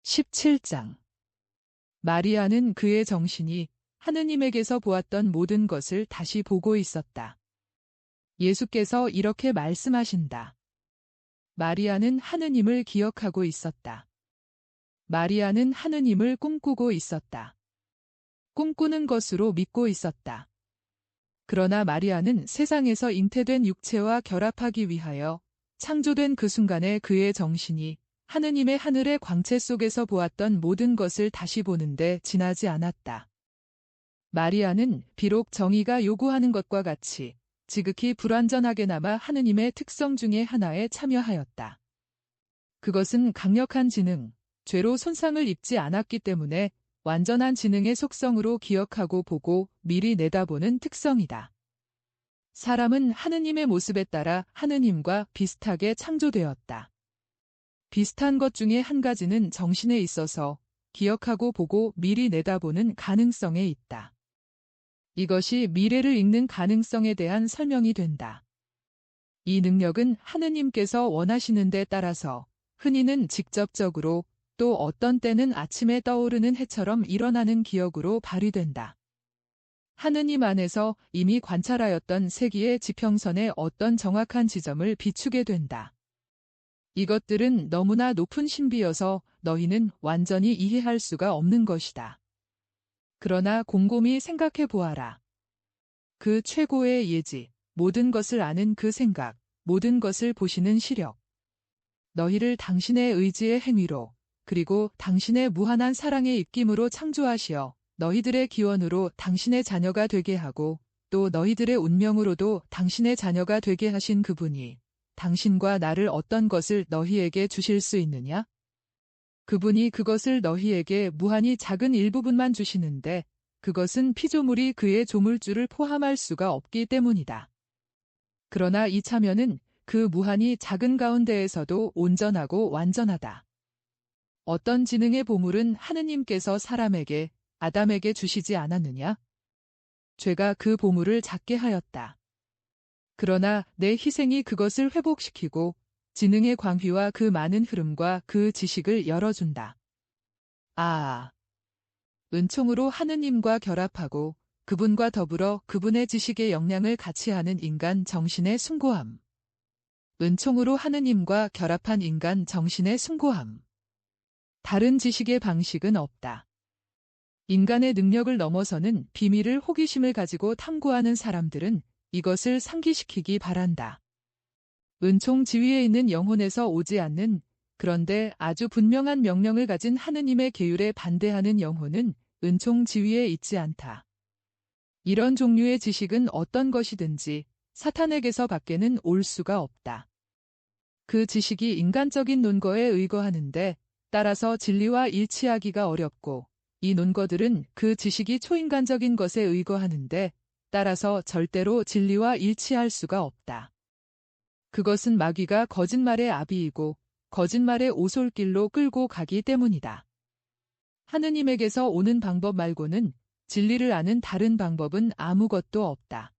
17장. 마리아는 그의 정신이 하느님에게서 보았던 모든 것을 다시 보고 있었다. 예수께서 이렇게 말씀하신다. 마리아는 하느님을 기억하고 있었다. 마리아는 하느님을 꿈꾸고 있었다. 꿈꾸는 것으로 믿고 있었다. 그러나 마리아는 세상에서 잉태된 육체와 결합하기 위하여 창조된 그 순간에 그의 정신이 하느님의 하늘의 광채 속에서 보았던 모든 것을 다시 보는데 지나지 않았다. 마리아는 비록 정의가 요구하는 것과 같이 지극히 불완전하게나마 하느님의 특성 중의 하나에 참여하였다. 그것은 강력한 지능, 죄로 손상을 입지 않았기 때문에 완전한 지능의 속성으로 기억하고 보고 미리 내다보는 특성이다. 사람은 하느님의 모습에 따라 하느님과 비슷하게 창조되었다. 비슷한 것 중에 한 가지는 정신에 있어서 기억하고 보고 미리 내다보는 가능성에 있다. 이것이 미래를 읽는 가능성에 대한 설명이 된다. 이 능력은 하느님께서 원하시는 데 따라서 흔히는 직접적으로 또 어떤 때는 아침에 떠오르는 해처럼 일어나는 기억으로 발휘된다. 하느님 안에서 이미 관찰하였던 세기의 지평선의 어떤 정확한 지점을 비추게 된다. 이것들은 너무나 높은 신비여서 너희는 완전히 이해할 수가 없는 것이다. 그러나 곰곰이 생각해 보아라. 그 최고의 예지, 모든 것을 아는 그 생각, 모든 것을 보시는 시력. 너희를 당신의 의지의 행위로, 그리고 당신의 무한한 사랑의 입김으로 창조하시어 너희들의 기원으로 당신의 자녀가 되게 하고 또 너희들의 운명으로도 당신의 자녀가 되게 하신 그분이 당신과 나를 어떤 것을 너희에게 주실 수 있느냐? 그분이 그것을 너희에게 무한히 작은 일부분만 주시는데 그것은 피조물이 그의 조물주를 포함할 수가 없기 때문이다. 그러나 이 참여는 그 무한히 작은 가운데에서도 온전하고 완전하다. 어떤 지능의 보물은 하느님께서 사람에게, 아담에게 주시지 않았느냐? 죄가 그 보물을 작게 하였다. 그러나 내 희생이 그것을 회복시키고 지능의 광휘와 그 많은 흐름과 그 지식을 열어준다. 은총으로 하느님과 결합하고 그분과 더불어 그분의 지식의 역량을 같이 하는 인간 정신의 숭고함. 은총으로 하느님과 결합한 인간 정신의 숭고함. 다른 지식의 방식은 없다. 인간의 능력을 넘어서는 비밀을 호기심을 가지고 탐구하는 사람들은 이것을 상기시키기 바란다. 은총 지위에 있는 영혼에서 오지 않는 그런데 아주 분명한 명령을 가진 하느님의 계율에 반대하는 영혼은 은총 지위에 있지 않다. 이런 종류의 지식은 어떤 것이든지 사탄에게서 밖에는 올 수가 없다. 그 지식이 인간적인 논거에 의거하는데 따라서 진리와 일치하기가 어렵고 이 논거들은 그 지식이 초인간적인 것에 의거하는데 따라서 절대로 진리와 일치할 수가 없다. 그것은 마귀가 거짓말의 아비이고 거짓말의 오솔길로 끌고 가기 때문이다. 하느님에게서 오는 방법 말고는 진리를 아는 다른 방법은 아무것도 없다.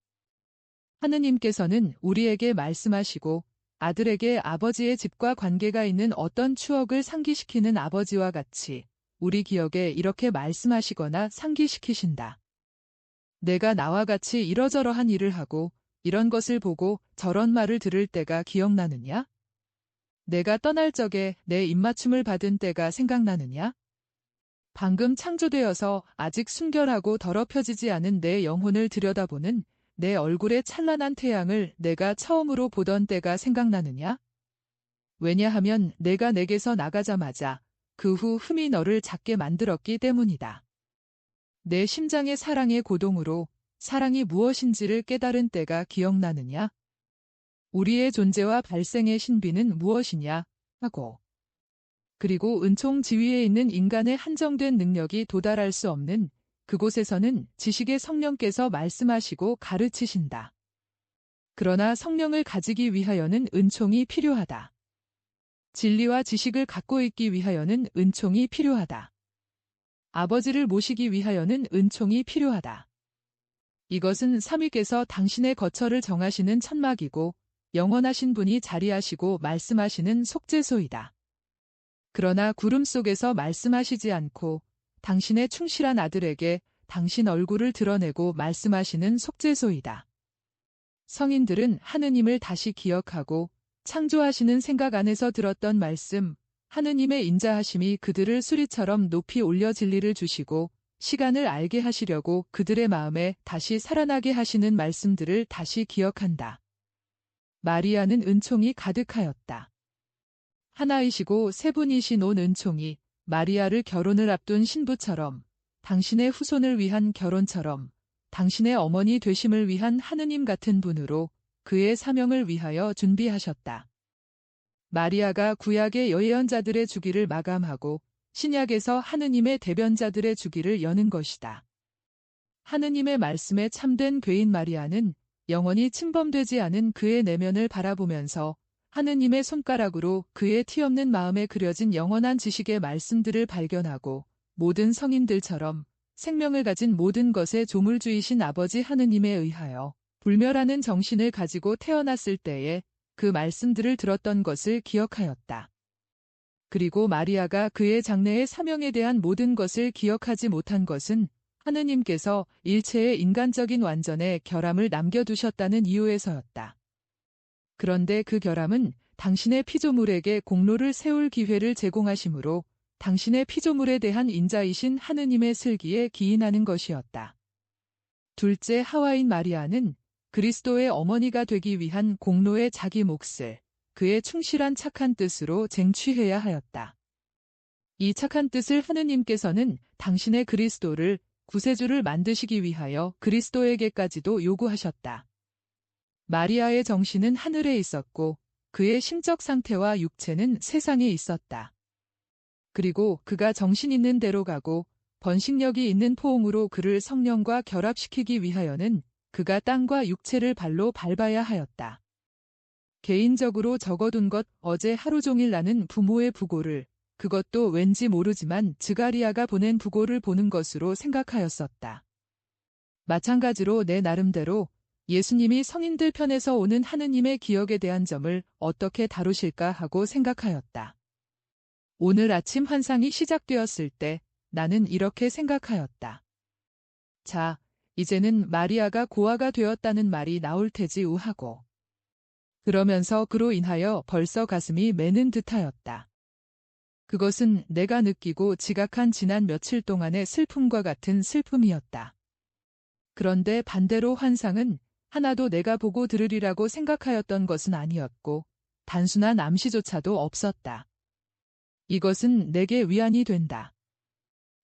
하느님께서는 우리에게 말씀하시고 아들에게 아버지의 집과 관계가 있는 어떤 추억을 상기시키는 아버지와 같이 우리 기억에 이렇게 말씀하시거나 상기시키신다. 내가 나와 같이 이러저러한 일을 하고 이런 것을 보고 저런 말을 들을 때가 기억나느냐? 내가 떠날 적에 내 입맞춤을 받은 때가 생각나느냐? 방금 창조되어서 아직 순결하고 더럽혀지지 않은 내 영혼을 들여다보는 내 얼굴의 찬란한 태양을 내가 처음으로 보던 때가 생각나느냐? 왜냐하면 내가 내게서 나가자마자 그 후 흠이 너를 작게 만들었기 때문이다. 내 심장의 사랑의 고동으로 사랑이 무엇인지를 깨달은 때가 기억나느냐? 우리의 존재와 발생의 신비는 무엇이냐? 하고. 그리고 은총 지위에 있는 인간의 한정된 능력이 도달할 수 없는 그곳에서는 지식의 성령께서 말씀하시고 가르치신다. 그러나 성령을 가지기 위하여는 은총이 필요하다. 진리와 지식을 갖고 있기 위하여는 은총이 필요하다. 아버지를 모시기 위하여는 은총이 필요하다. 이것은 삼위께서 당신의 거처를 정하시는 천막이고 영원하신 분이 자리하시고 말씀하시는 속죄소이다. 그러나 구름 속에서 말씀하시지 않고 당신의 충실한 아들에게 당신 얼굴을 드러내고 말씀하시는 속죄소이다. 성인들은 하느님을 다시 기억하고 창조하시는 생각 안에서 들었던 말씀, 하느님의 인자하심이 그들을 수리처럼 높이 올려 진리를 주시고 시간을 알게 하시려고 그들의 마음에 다시 살아나게 하시는 말씀들을 다시 기억한다. 마리아는 은총이 가득하였다. 하나이시고 세 분이신 온 은총이 마리아를 결혼을 앞둔 신부처럼, 당신의 후손을 위한 결혼처럼, 당신의 어머니 되심을 위한 하느님 같은 분으로 그의 사명을 위하여 준비하셨다. 마리아가 구약의 예언자들의 주기를 마감하고 신약에서 하느님의 대변자들의 주기를 여는 것이다. 하느님의 말씀에 참된 괴인 마리아는 영원히 침범되지 않은 그의 내면을 바라보면서 하느님의 손가락으로 그의 티없는 마음에 그려진 영원한 지식의 말씀들을 발견하고 모든 성인들처럼 생명을 가진 모든 것의 조물주이신 아버지 하느님에 의하여 불멸하는 정신을 가지고 태어났을 때에 그 말씀들을 들었던 것을 기억하였다. 그리고 마리아가 그의 장래의 사명에 대한 모든 것을 기억하지 못한 것은 하느님께서 일체의 인간적인 완전에 결함을 남겨두셨다는 이유에서였다. 그런데 그 결함은 당신의 피조물에게 공로를 세울 기회를 제공하심으로 당신의 피조물에 대한 인자이신 하느님의 슬기에 기인하는 것이었다. 둘째 하와인 마리아는 그리스도의 어머니가 되기 위한 공로의 자기 몫을 그의 충실한 착한 뜻으로 쟁취해야 하였다. 이 착한 뜻을 하느님께서는 당신의 그리스도를 구세주를 만드시기 위하여 그리스도에게까지도 요구하셨다. 마리아의 정신은 하늘에 있었고 그의 심적 상태와 육체는 세상에 있었다. 그리고 그가 정신 있는 대로 가고 번식력이 있는 포옹으로 그를 성령과 결합시키기 위하여는 그가 땅과 육체를 발로 밟아야 하였다. 개인적으로 적어둔 것 어제 하루 종일 나는 부모의 부고를, 그것도 왠지 모르지만 즈가리아가 보낸 부고를 보는 것으로 생각하였었다. 마찬가지로 내 나름대로 예수님이 성인들 편에서 오는 하느님의 기억에 대한 점을 어떻게 다루실까 하고 생각하였다. 오늘 아침 환상이 시작되었을 때 나는 이렇게 생각하였다. 자, 이제는 마리아가 고아가 되었다는 말이 나올 테지 우하고. 그러면서 그로 인하여 벌써 가슴이 메는 듯하였다. 그것은 내가 느끼고 지각한 지난 며칠 동안의 슬픔과 같은 슬픔이었다. 그런데 반대로 환상은 하나도 내가 보고 들으리라고 생각하였던 것은 아니었고 단순한 암시조차도 없었다. 이것은 내게 위안이 된다.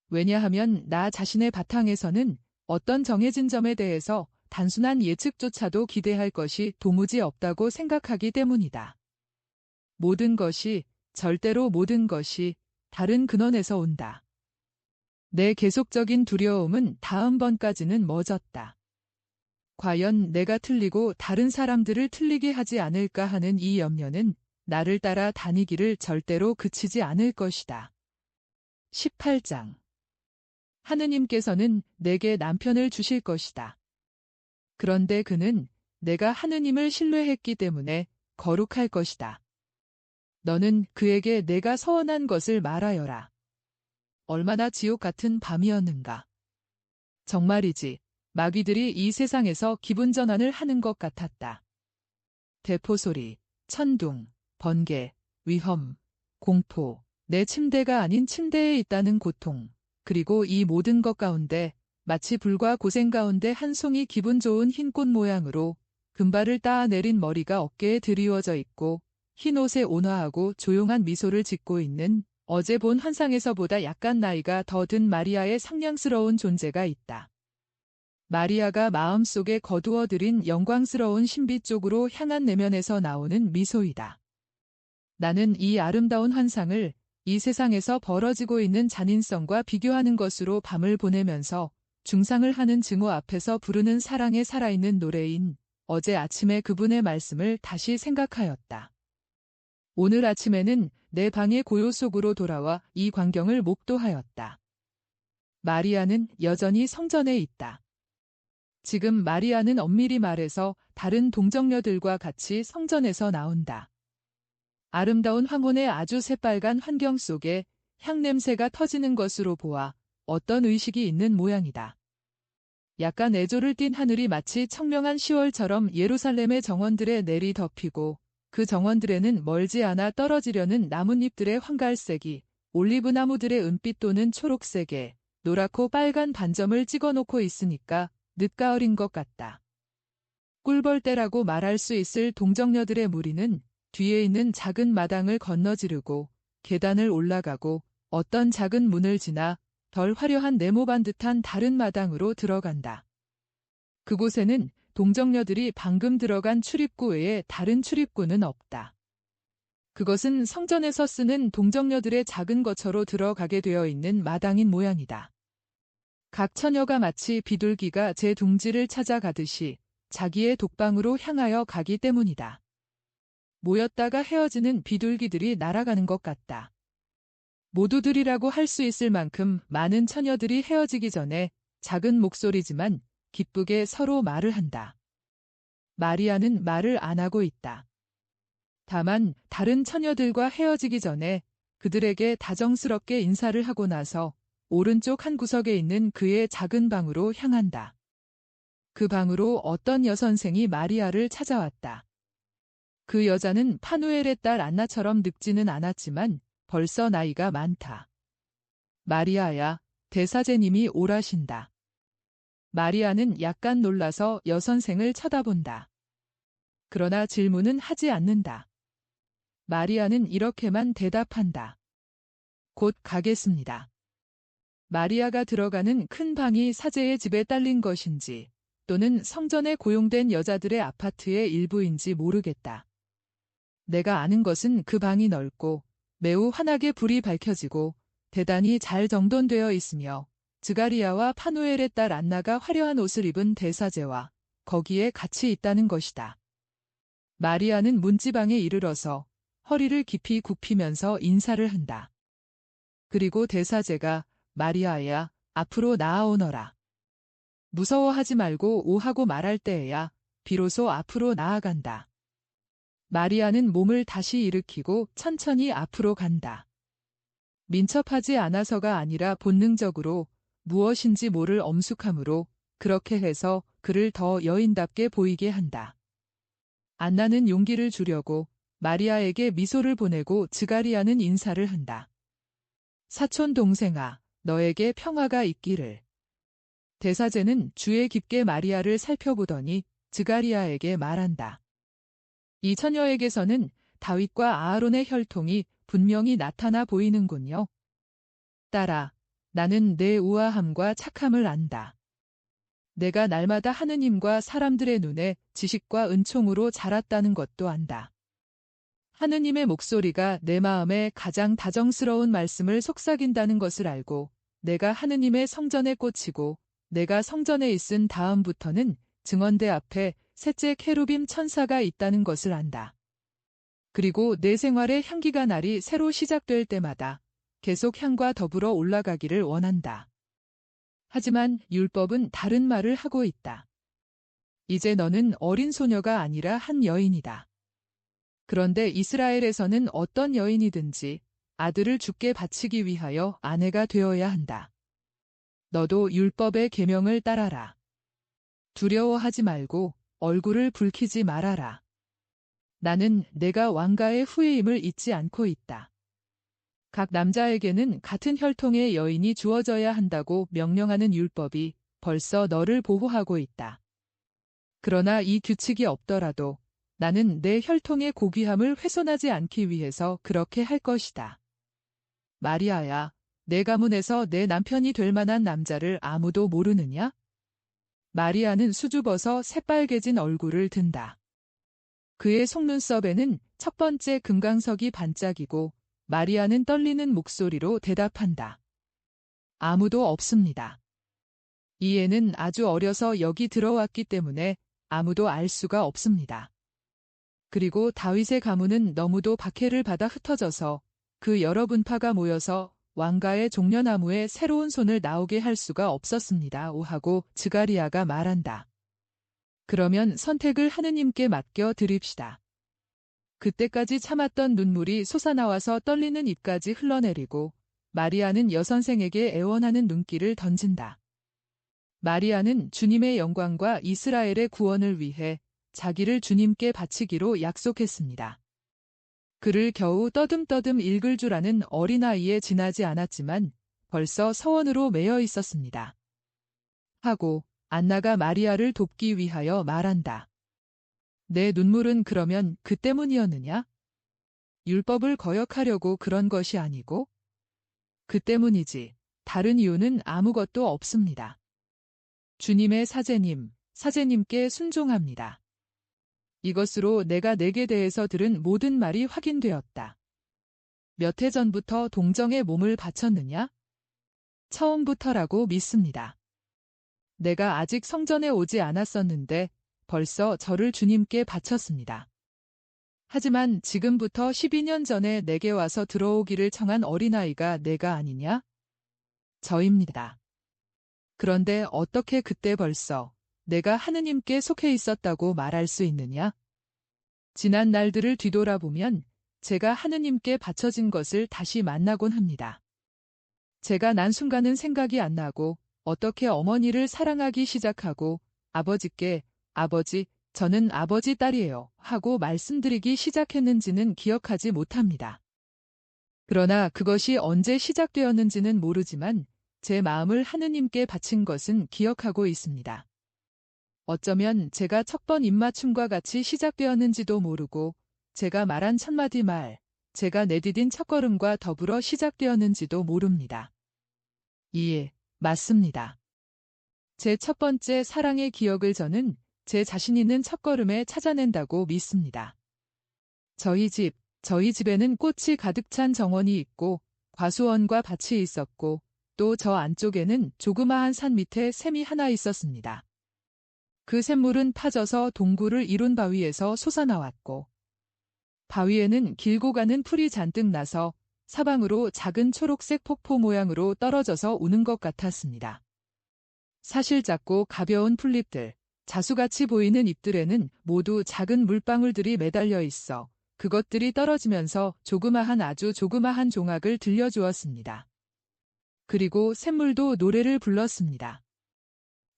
왜냐하면 나 자신의 바탕에서는 어떤 정해진 점에 대해서 단순한 예측조차도 기대할 것이 도무지 없다고 생각하기 때문이다. 모든 것이, 절대로 모든 것이 다른 근원에서 온다. 내 계속적인 두려움은 다음번까지는 멎었다. 과연 내가 틀리고 다른 사람들을 틀리게 하지 않을까 하는 이 염려는 나를 따라 다니기를 절대로 그치지 않을 것이다. 18장. 하느님께서는 내게 남편을 주실 것이다. 그런데 그는 내가 하느님을 신뢰했기 때문에 거룩할 것이다. 너는 그에게 내가 서원한 것을 말하여라. 얼마나 지옥 같은 밤이었는가. 정말이지, 마귀들이 이 세상에서 기분 전환을 하는 것 같았다. 대포소리, 천둥, 번개, 위험, 공포, 내 침대가 아닌 침대에 있다는 고통, 그리고 이 모든 것 가운데 마치 불과 고생 가운데 한 송이 기분 좋은 흰 꽃 모양으로 금발을 따아 내린 머리가 어깨에 드리워져 있고 흰 옷에 온화하고 조용한 미소를 짓고 있는 어제 본 환상에서보다 약간 나이가 더 든 마리아의 상냥스러운 존재가 있다. 마리아가 마음속에 거두어들인 영광스러운 신비 쪽으로 향한 내면에서 나오는 미소이다. 나는 이 아름다운 환상을 이 세상에서 벌어지고 있는 잔인성과 비교하는 것으로 밤을 보내면서 중상을 하는 증오 앞에서 부르는 사랑의 살아있는 노래인 어제 아침에 그분의 말씀을 다시 생각하였다. 오늘 아침에는 내 방의 고요 속으로 돌아와 이 광경을 목도하였다. 마리아는 여전히 성전에 있다. 지금 마리아는 엄밀히 말해서 다른 동정녀들과 같이 성전에서 나온다. 아름다운 황혼의 아주 새빨간 환경 속에 향냄새가 터지는 것으로 보아 어떤 의식이 있는 모양이다. 약간 애조를 띤 하늘이 마치 청명한 10월처럼 예루살렘의 정원들에 내리 덮이고 그 정원들에는 멀지 않아 떨어지려는 나뭇잎들의 황갈색이 올리브 나무들의 은빛 또는 초록색에 노랗고 빨간 반점을 찍어놓고 있으니까 늦가을인 것 같다. 꿀벌떼라고 말할 수 있을 동정녀들의 무리는 뒤에 있는 작은 마당을 건너지르고 계단을 올라가고 어떤 작은 문을 지나 덜 화려한 네모반 듯한 다른 마당으로 들어간다. 그곳에는 동정녀들이 방금 들어간 출입구 외에 다른 출입구는 없다. 그것은 성전에서 쓰는 동정녀들의 작은 거처로 들어가게 되어 있는 마당인 모양이다. 각 처녀가 마치 비둘기가 제 둥지를 찾아가듯이 자기의 독방으로 향하여 가기 때문이다. 모였다가 헤어지는 비둘기들이 날아가는 것 같다. 모두들이라고 할 수 있을 만큼 많은 처녀들이 헤어지기 전에 작은 목소리지만 기쁘게 서로 말을 한다. 마리아는 말을 안 하고 있다. 다만 다른 처녀들과 헤어지기 전에 그들에게 다정스럽게 인사를 하고 나서 오른쪽 한 구석에 있는 그의 작은 방으로 향한다. 그 방으로 어떤 여선생이 마리아를 찾아왔다. 그 여자는 파누엘의 딸 안나처럼 늙지는 않았지만 벌써 나이가 많다. 마리아야, 대사제님이 오라신다. 마리아는 약간 놀라서 여선생을 쳐다본다. 그러나 질문은 하지 않는다. 마리아는 이렇게만 대답한다. 곧 가겠습니다. 마리아가 들어가는 큰 방이 사제의 집에 딸린 것인지 또는 성전에 고용된 여자들의 아파트의 일부인지 모르겠다. 내가 아는 것은 그 방이 넓고 매우 환하게 불이 밝혀지고 대단히 잘 정돈되어 있으며 즈가리아와 파누엘의 딸 안나가 화려한 옷을 입은 대사제와 거기에 같이 있다는 것이다. 마리아는 문지방에 이르러서 허리를 깊이 굽히면서 인사를 한다. 그리고 대사제가 마리아야, 앞으로 나아오너라. 무서워하지 말고 오하고 말할 때에야 비로소 앞으로 나아간다. 마리아는 몸을 다시 일으키고 천천히 앞으로 간다. 민첩하지 않아서가 아니라 본능적으로 무엇인지 모를 엄숙함으로 그렇게 해서 그를 더 여인답게 보이게 한다. 안나는 용기를 주려고 마리아에게 미소를 보내고 즈가리아는 인사를 한다. 사촌 동생아, 너에게 평화가 있기를. 대사제는 주의 깊게 마리아를 살펴보더니 즈가리아에게 말한다. 이 처녀에게서는 다윗과 아하론의 혈통이 분명히 나타나 보이는군요. 딸아, 나는 내 우아함과 착함을 안다. 내가 날마다 하느님과 사람들의 눈에 지식과 은총으로 자랐다는 것도 안다. 하느님의 목소리가 내 마음에 가장 다정스러운 말씀을 속삭인다는 것을 알고 내가 하느님의 성전에 꽂히고 내가 성전에 있은 다음부터는 증언대 앞에 셋째 케루빔 천사가 있다는 것을 안다. 그리고 내 생활의 향기가 날이 새로 시작될 때마다 계속 향과 더불어 올라가기를 원한다. 하지만 율법은 다른 말을 하고 있다. 이제 너는 어린 소녀가 아니라 한 여인이다. 그런데 이스라엘에서는 어떤 여인이든지 아들을 주께 바치기 위하여 아내가 되어야 한다. 너도 율법의 계명을 따라라. 두려워하지 말고 얼굴을 붉히지 말아라. 나는 내가 왕가의 후예임을 잊지 않고 있다. 각 남자에게는 같은 혈통의 여인이 주어져야 한다고 명령하는 율법이 벌써 너를 보호하고 있다. 그러나 이 규칙이 없더라도 나는 내 혈통의 고귀함을 훼손하지 않기 위해서 그렇게 할 것이다. 마리아야, 내 가문에서 내 남편이 될 만한 남자를 아무도 모르느냐? 마리아는 수줍어서 새빨개진 얼굴을 든다. 그의 속눈썹에는 첫 번째 금강석이 반짝이고 마리아는 떨리는 목소리로 대답한다. 아무도 없습니다. 이 애는 아주 어려서 여기 들어왔기 때문에 아무도 알 수가 없습니다. 그리고 다윗의 가문은 너무도 박해를 받아 흩어져서 그 여러 분파가 모여서 왕가의 종려나무에 새로운 손을 나오게 할 수가 없었습니다. 하고 즈가리아가 말한다. 그러면 선택을 하느님께 맡겨 드립시다. 그때까지 참았던 눈물이 솟아나와서 떨리는 입까지 흘러내리고 마리아는 여선생에게 애원하는 눈길을 던진다. 마리아는 주님의 영광과 이스라엘의 구원을 위해 자기를 주님께 바치기로 약속했습니다. 글을 겨우 떠듬떠듬 읽을 줄 아는 어린아이에 지나지 않았지만 벌써 서원으로 매여 있었습니다. 하고 안나가 마리아를 돕기 위하여 말한다. 내 눈물은 그러면 그 때문이었느냐? 율법을 거역하려고 그런 것이 아니고? 그 때문이지. 다른 이유는 아무것도 없습니다. 주님의 사제님께 순종합니다. 이것으로 내가 내게 대해서 들은 모든 말이 확인되었다. 몇 해 전부터 동정에 몸을 바쳤느냐? 처음부터라고 믿습니다. 내가 아직 성전에 오지 않았었는데 벌써 저를 주님께 바쳤습니다. 하지만 지금부터 12년 전에 내게 와서 들어오기를 청한 어린아이가 내가 아니냐? 저입니다. 그런데 어떻게 그때 벌써 내가 하느님께 속해 있었다고 말할 수 있느냐? 지난 날들을 뒤돌아보면 제가 하느님께 바쳐진 것을 다시 만나곤 합니다. 제가 난 순간은 생각이 안 나고 어떻게 어머니를 사랑하기 시작하고 아버지께 아버지, 저는 아버지 딸이에요 하고 말씀드리기 시작했는지는 기억하지 못합니다. 그러나 그것이 언제 시작되었는지는 모르지만 제 마음을 하느님께 바친 것은 기억하고 있습니다. 어쩌면 제가 첫 번 입맞춤과 같이 시작되었는지도 모르고 제가 말한 첫마디 말, 제가 내디딘 첫걸음과 더불어 시작되었는지도 모릅니다. 예, 맞습니다. 제 첫 번째 사랑의 기억을 저는 제 자신 있는 첫걸음에 찾아낸다고 믿습니다. 저희 집에는 꽃이 가득 찬 정원이 있고 과수원과 밭이 있었고 또 저 안쪽에는 조그마한 산 밑에 샘이 하나 있었습니다. 그 샘물은 파져서 동굴을 이룬 바위에서 솟아나왔고 바위에는 길고 가는 풀이 잔뜩 나서 사방으로 작은 초록색 폭포 모양으로 떨어져서 우는 것 같았습니다. 사실 작고 가벼운 풀잎들, 자수같이 보이는 잎들에는 모두 작은 물방울들이 매달려 있어 그것들이 떨어지면서 아주 조그마한 종악을 들려주었습니다. 그리고 샘물도 노래를 불렀습니다.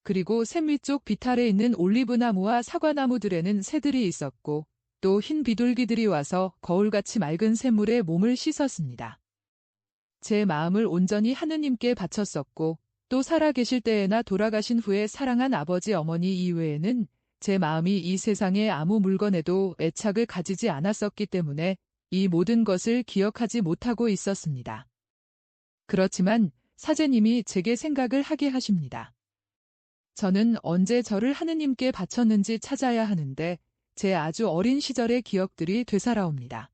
그리고 샘 위쪽 비탈에 있는 올리브나무와 사과나무들에는 새들이 있었고 또 흰 비둘기들이 와서 거울같이 맑은 샘물에 몸을 씻었습니다. 제 마음을 온전히 하느님께 바쳤었고 또 살아계실 때에나 돌아가신 후에 사랑한 아버지 어머니 이외에는 제 마음이 이 세상의 아무 물건에도 애착을 가지지 않았었기 때문에 이 모든 것을 기억하지 못하고 있었습니다. 그렇지만 사제님이 제게 생각을 하게 하십니다. 저는 언제 저를 하느님께 바쳤는지 찾아야 하는데 제 아주 어린 시절의 기억들이 되살아옵니다.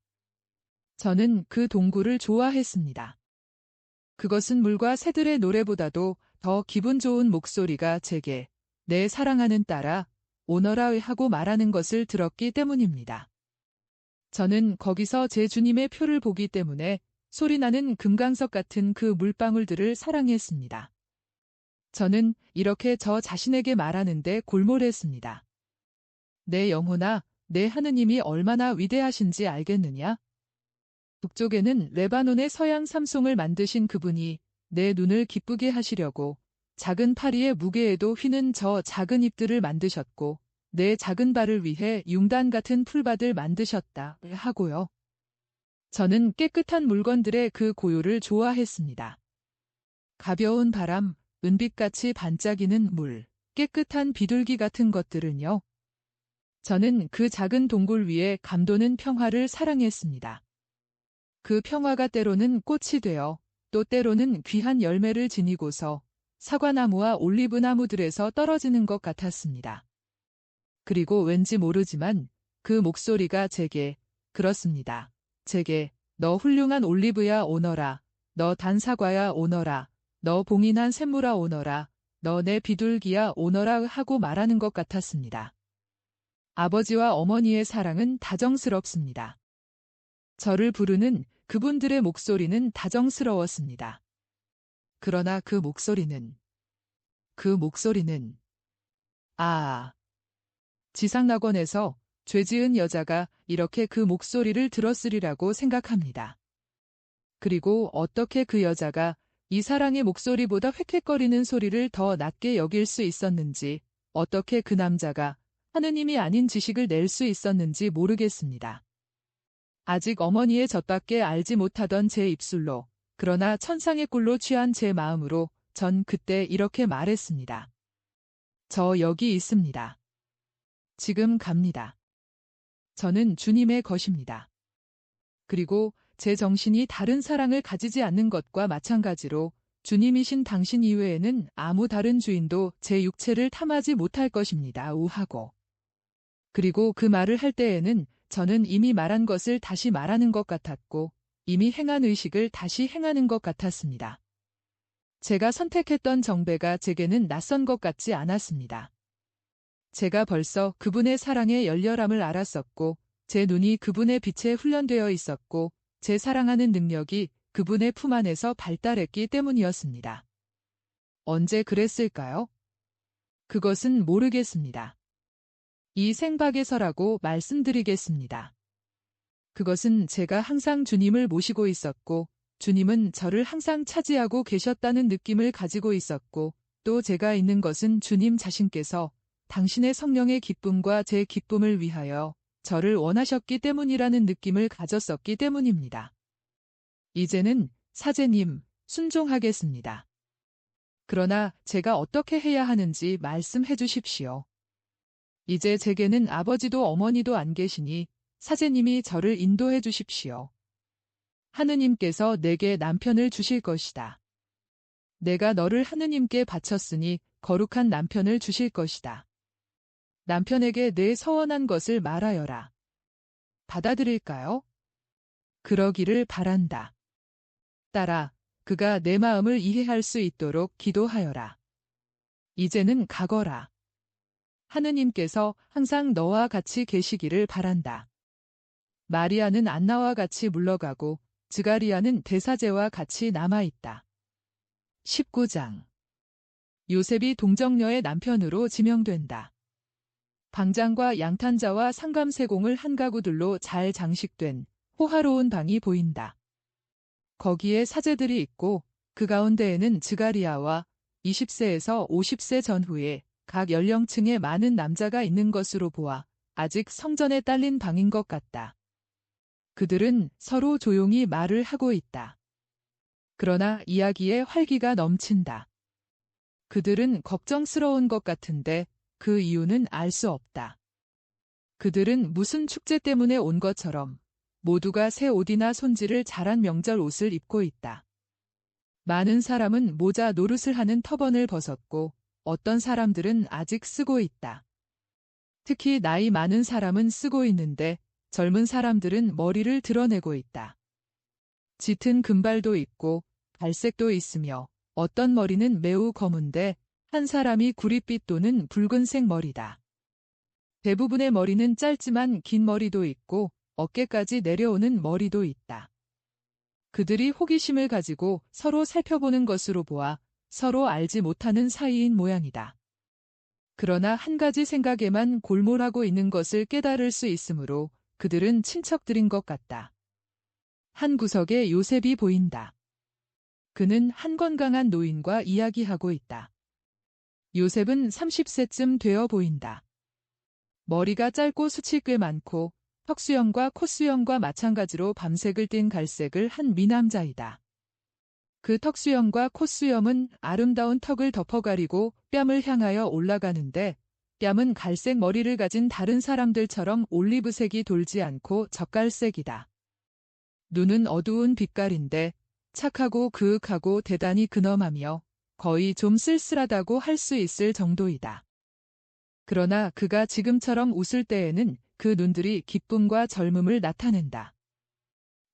저는 그 동굴을 좋아했습니다. 그것은 물과 새들의 노래보다도 더 기분 좋은 목소리가 제게 내 사랑하는 딸아, 오너라 하고 말하는 것을 들었기 때문입니다. 저는 거기서 제 주님의 표를 보기 때문에 소리나는 금강석 같은 그 물방울들을 사랑했습니다. 저는 이렇게 저 자신에게 말하는데 골몰했습니다. 내 영혼아, 내 하느님이 얼마나 위대하신지 알겠느냐? 북쪽에는 레바논의 서양 삼송을 만드신 그분이 내 눈을 기쁘게 하시려고 작은 파리의 무게에도 휘는 저 작은 잎들을 만드셨고 내 작은 발을 위해 융단 같은 풀밭을 만드셨다 하고요. 저는 깨끗한 물건들의 그 고요를 좋아했습니다. 가벼운 바람, 은빛같이 반짝이는 물, 깨끗한 비둘기 같은 것들은요. 저는 그 작은 동굴 위에 감도는 평화를 사랑했습니다. 그 평화가 때로는 꽃이 되어 또 때로는 귀한 열매를 지니고서 사과나무와 올리브나무들에서 떨어지는 것 같았습니다. 그리고 왠지 모르지만 그 목소리가 제게 그렇습니다. 제게 너 훌륭한 올리브야 오너라. 너 단사과야 오너라. 너 봉인한 샘물아 오너라. 너 내 비둘기야 오너라 하고 말하는 것 같았습니다. 아버지와 어머니의 사랑은 다정스럽습니다. 저를 부르는 그분들의 목소리는 다정스러웠습니다. 그러나 그 목소리는 지상낙원에서 죄 지은 여자가 이렇게 그 목소리를 들었으리라고 생각합니다. 그리고 어떻게 그 여자가 이 사랑의 목소리보다 홱홱거리는 소리를 더 낮게 여길 수 있었는지, 어떻게 그 남자가 하느님이 아닌 지식을 낼 수 있었는지 모르겠습니다. 아직 어머니의 젖밖에 알지 못하던 제 입술로, 그러나 천상의 꿀로 취한 제 마음으로 전 그때 이렇게 말했습니다. 저 여기 있습니다. 지금 갑니다. 저는 주님의 것입니다. 그리고 제 정신이 다른 사랑을 가지지 않는 것과 마찬가지로 주님이신 당신 이외에는 아무 다른 주인도 제 육체를 탐하지 못할 것입니다. 우하고. 그리고 그 말을 할 때에는 저는 이미 말한 것을 다시 말하는 것 같았고 이미 행한 의식을 다시 행하는 것 같았습니다. 제가 선택했던 정배가 제게는 낯선 것 같지 않았습니다. 제가 벌써 그분의 사랑의 열렬함을 알았었고 제 눈이 그분의 빛에 훈련되어 있었고 제 사랑하는 능력이 그분의 품 안에서 발달했기 때문이었습니다. 언제 그랬을까요? 그것은 모르겠습니다. 이 생박에서라고 말씀드리겠습니다. 그것은 제가 항상 주님을 모시고 있었고 주님은 저를 항상 차지하고 계셨다는 느낌을 가지고 있었고 또 제가 있는 것은 주님 자신께서 당신의 성령의 기쁨과 제 기쁨을 위하여 저를 원하셨기 때문이라는 느낌을 가졌었기 때문입니다. 이제는 사제님, 순종하겠습니다. 그러나 제가 어떻게 해야 하는지 말씀해 주십시오. 이제 제게는 아버지도 어머니도 안 계시니 사제님이 저를 인도해 주십시오. 하느님께서 내게 남편을 주실 것이다. 내가 너를 하느님께 바쳤으니 거룩한 남편을 주실 것이다. 남편에게 내 서원한 것을 말하여라. 받아들일까요? 그러기를 바란다. 딸아, 그가 내 마음을 이해할 수 있도록 기도하여라. 이제는 가거라. 하느님께서 항상 너와 같이 계시기를 바란다. 마리아는 안나와 같이 물러가고 드가리아는 대사제와 같이 남아있다. 19장. 요셉이 동정녀의 남편으로 지명된다. 방장과 양탄자와 상감세공을 한 가구들로 잘 장식된 호화로운 방이 보인다. 거기에 사제들이 있고 그 가운데에는 드가리아와 20세에서 50세 전후에 각 연령층에 많은 남자가 있는 것으로 보아 아직 성전에 딸린 방인 것 같다. 그들은 서로 조용히 말을 하고 있다. 그러나 이야기에 활기가 넘친다. 그들은 걱정스러운 것 같은데 그 이유는 알 수 없다. 그들은 무슨 축제 때문에 온 것처럼 모두가 새 옷이나 손질을 잘한 명절 옷을 입고 있다. 많은 사람은 모자 노릇을 하는 터번을 벗었고 어떤 사람들은 아직 쓰고 있다. 특히 나이 많은 사람은 쓰고 있는데 젊은 사람들은 머리를 드러내고 있다. 짙은 금발도 있고 갈색도 있으며 어떤 머리는 매우 검은데 한 사람이 구릿빛 또는 붉은색 머리다. 대부분의 머리는 짧지만 긴 머리도 있고 어깨까지 내려오는 머리도 있다. 그들이 호기심을 가지고 서로 살펴보는 것으로 보아 서로 알지 못하는 사이인 모양이다. 그러나 한 가지 생각에만 골몰하고 있는 것을 깨달을 수 있으므로 그들은 친척들인 것 같다. 한 구석에 요셉이 보인다. 그는 한 건강한 노인과 이야기하고 있다. 요셉은 30세쯤 되어 보인다. 머리가 짧고 숱이 꽤 많고 턱수염과 콧수염과 마찬가지로 밤색을 띤 갈색을 한 미남자이다. 그 턱수염과 콧수염은 아름다운 턱을 덮어가리고 뺨을 향하여 올라가는데 뺨은 갈색 머리를 가진 다른 사람들처럼 올리브색이 돌지 않고 젓갈색이다. 눈은 어두운 빛깔인데 착하고 그윽하고 대단히 근엄하며 거의 좀 쓸쓸하다고 할 수 있을 정도이다. 그러나 그가 지금처럼 웃을 때에는 그 눈들이 기쁨과 젊음을 나타낸다.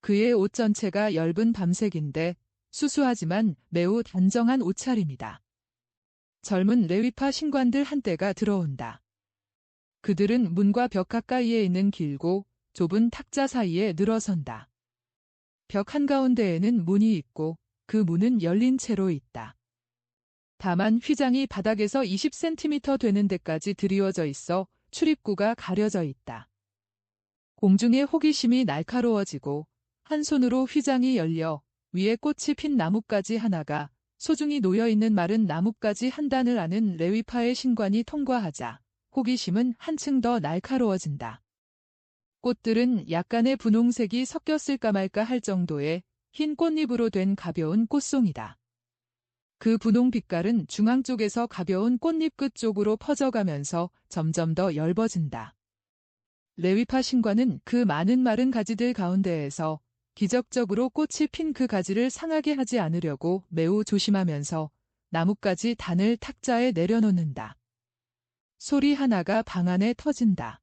그의 옷 전체가 엷은 밤색인데 수수하지만 매우 단정한 옷차림이다. 젊은 레위파 신관들 한때가 들어온다. 그들은 문과 벽 가까이에 있는 길고 좁은 탁자 사이에 늘어선다. 벽 한가운데에는 문이 있고 그 문은 열린 채로 있다. 다만 휘장이 바닥에서 20cm 되는 데까지 드리워져 있어 출입구가 가려져 있다. 공중의 호기심이 날카로워지고 한 손으로 휘장이 열려 위에 꽃이 핀 나뭇가지 하나가 소중히 놓여있는 마른 나뭇가지 한 단을 아는 레위파의 신관이 통과하자 호기심은 한층 더 날카로워진다. 꽃들은 약간의 분홍색이 섞였을까 말까 할 정도의 흰 꽃잎으로 된 가벼운 꽃송이다. 그 분홍 빛깔은 중앙 쪽에서 가벼운 꽃잎 끝 쪽으로 퍼져가면서 점점 더 엷어진다. 레위파 신관은 그 많은 마른 가지들 가운데에서 기적적으로 꽃이 핀 그 가지를 상하게 하지 않으려고 매우 조심하면서 나뭇가지 단을 탁자에 내려놓는다. 소리 하나가 방 안에 터진다.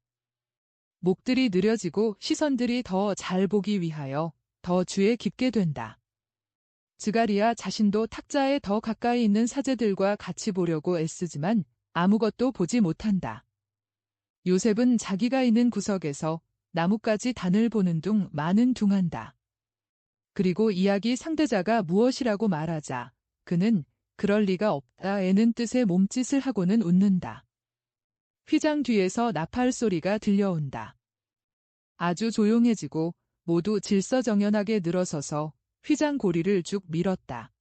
목들이 느려지고 시선들이 더 잘 보기 위하여 더 주에 깊게 된다. 스가랴 자신도 탁자에 더 가까이 있는 사제들과 같이 보려고 애쓰지만 아무것도 보지 못한다. 요셉은 자기가 있는 구석에서 나뭇가지 단을 보는 둥 마는 둥한다. 그리고 이야기 상대자가 무엇이라고 말하자 그는 그럴 리가 없다에는 뜻의 몸짓을 하고는 웃는다. 휘장 뒤에서 나팔 소리가 들려온다. 아주 조용해지고 모두 질서정연하게 늘어서서 휘장 고리를 쭉 밀었다.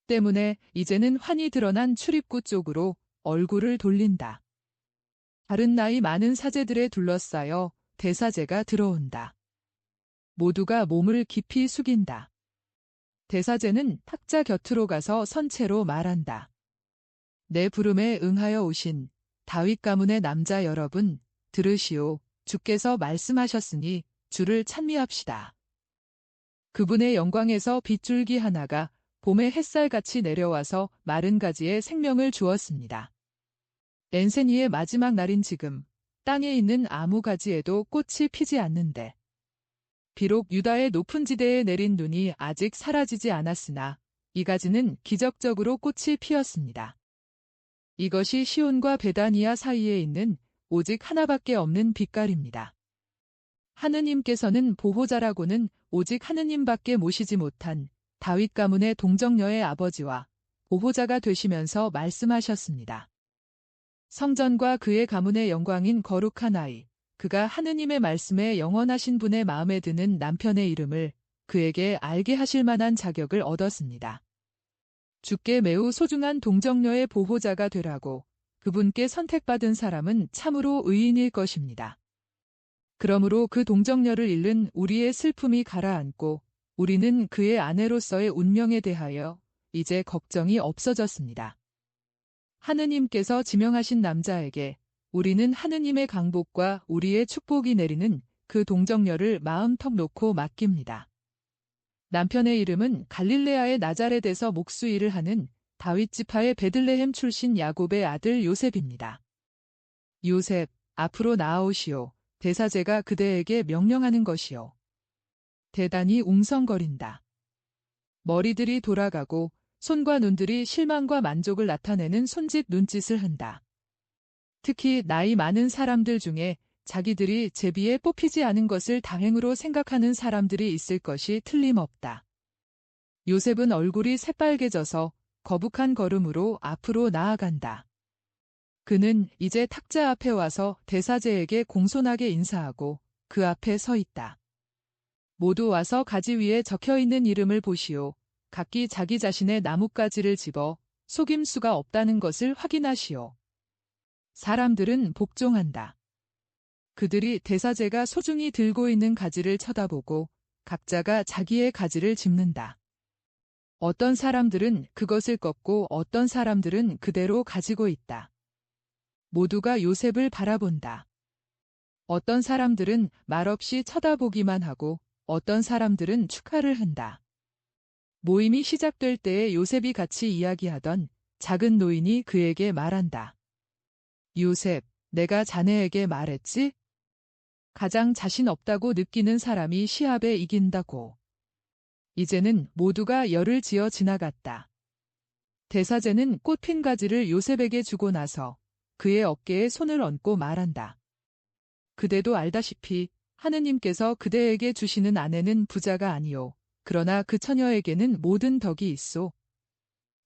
때문에 이제는 환히 드러난 출입구 쪽으로 얼굴을 돌린다. 다른 나이 많은 사제들에 둘러싸여 대사제가 들어온다. 모두가 몸을 깊이 숙인다. 대사제는 탁자 곁으로 가서 선체로 말한다. 내 부름에 응하여 오신 다윗 가문의 남자 여러분, 들으시오. 주께서 말씀하셨으니 주를 찬미합시다. 그분의 영광에서 빗줄기 하나가 봄의 햇살같이 내려와서 마른 가지에 생명을 주었습니다. 엔세니의 마지막 날인 지금 땅에 있는 아무 가지에도 꽃이 피지 않는데 비록 유다의 높은 지대에 내린 눈이 아직 사라지지 않았으나 이 가지는 기적적으로 꽃이 피었습니다. 이것이 시온과 베다니아 사이에 있는 오직 하나밖에 없는 빛깔입니다. 하느님께서는 보호자라고는 오직 하느님밖에 모시지 못한 다윗 가문의 동정녀의 아버지와 보호자가 되시면서 말씀하셨습니다. 성전과 그의 가문의 영광인 거룩한 아이, 그가 하느님의 말씀에 영원하신 분의 마음에 드는 남편의 이름을 그에게 알게 하실 만한 자격을 얻었습니다. 주께 매우 소중한 동정녀의 보호자가 되라고 그분께 선택받은 사람은 참으로 의인일 것입니다. 그러므로 그 동정녀를 잃는 우리의 슬픔이 가라앉고 우리는 그의 아내로서의 운명에 대하여 이제 걱정이 없어졌습니다. 하느님께서 지명하신 남자에게 우리는 하느님의 강복과 우리의 축복이 내리는 그 동정녀를 마음턱 놓고 맡깁니다. 남편의 이름은 갈릴레아의 나자렛에서 목수일을 하는 다윗 지파의 베들레헴 출신 야곱의 아들 요셉입니다. 요셉, 앞으로 나아오시오. 대사제가 그대에게 명령하는 것이요. 대단히 웅성거린다. 머리들이 돌아가고 손과 눈들이 실망과 만족을 나타내는 손짓 눈짓을 한다. 특히 나이 많은 사람들 중에 자기들이 제비에 뽑히지 않은 것을 다행으로 생각하는 사람들이 있을 것이 틀림없다. 요셉은 얼굴이 새빨개져서 거북한 걸음으로 앞으로 나아간다. 그는 이제 탁자 앞에 와서 대사제에게 공손하게 인사하고 그 앞에 서 있다. 모두 와서 가지 위에 적혀있는 이름을 보시오. 각기 자기 자신의 나뭇가지를 집어 속임수가 없다는 것을 확인하시오. 사람들은 복종한다. 그들이 대사제가 소중히 들고 있는 가지를 쳐다보고 각자가 자기의 가지를 짚는다. 어떤 사람들은 그것을 꺾고 어떤 사람들은 그대로 가지고 있다. 모두가 요셉을 바라본다. 어떤 사람들은 말없이 쳐다보기만 하고 어떤 사람들은 축하를 한다. 모임이 시작될 때에 요셉이 같이 이야기하던 작은 노인이 그에게 말한다. 요셉, 내가 자네에게 말했지? 가장 자신 없다고 느끼는 사람이 시합에 이긴다고. 이제는 모두가 열을 지어 지나갔다. 대사제는 꽃핀 가지를 요셉에게 주고 나서 그의 어깨에 손을 얹고 말한다. 그대도 알다시피 하느님께서 그대에게 주시는 아내는 부자가 아니요. 그러나 그 처녀에게는 모든 덕이 있소.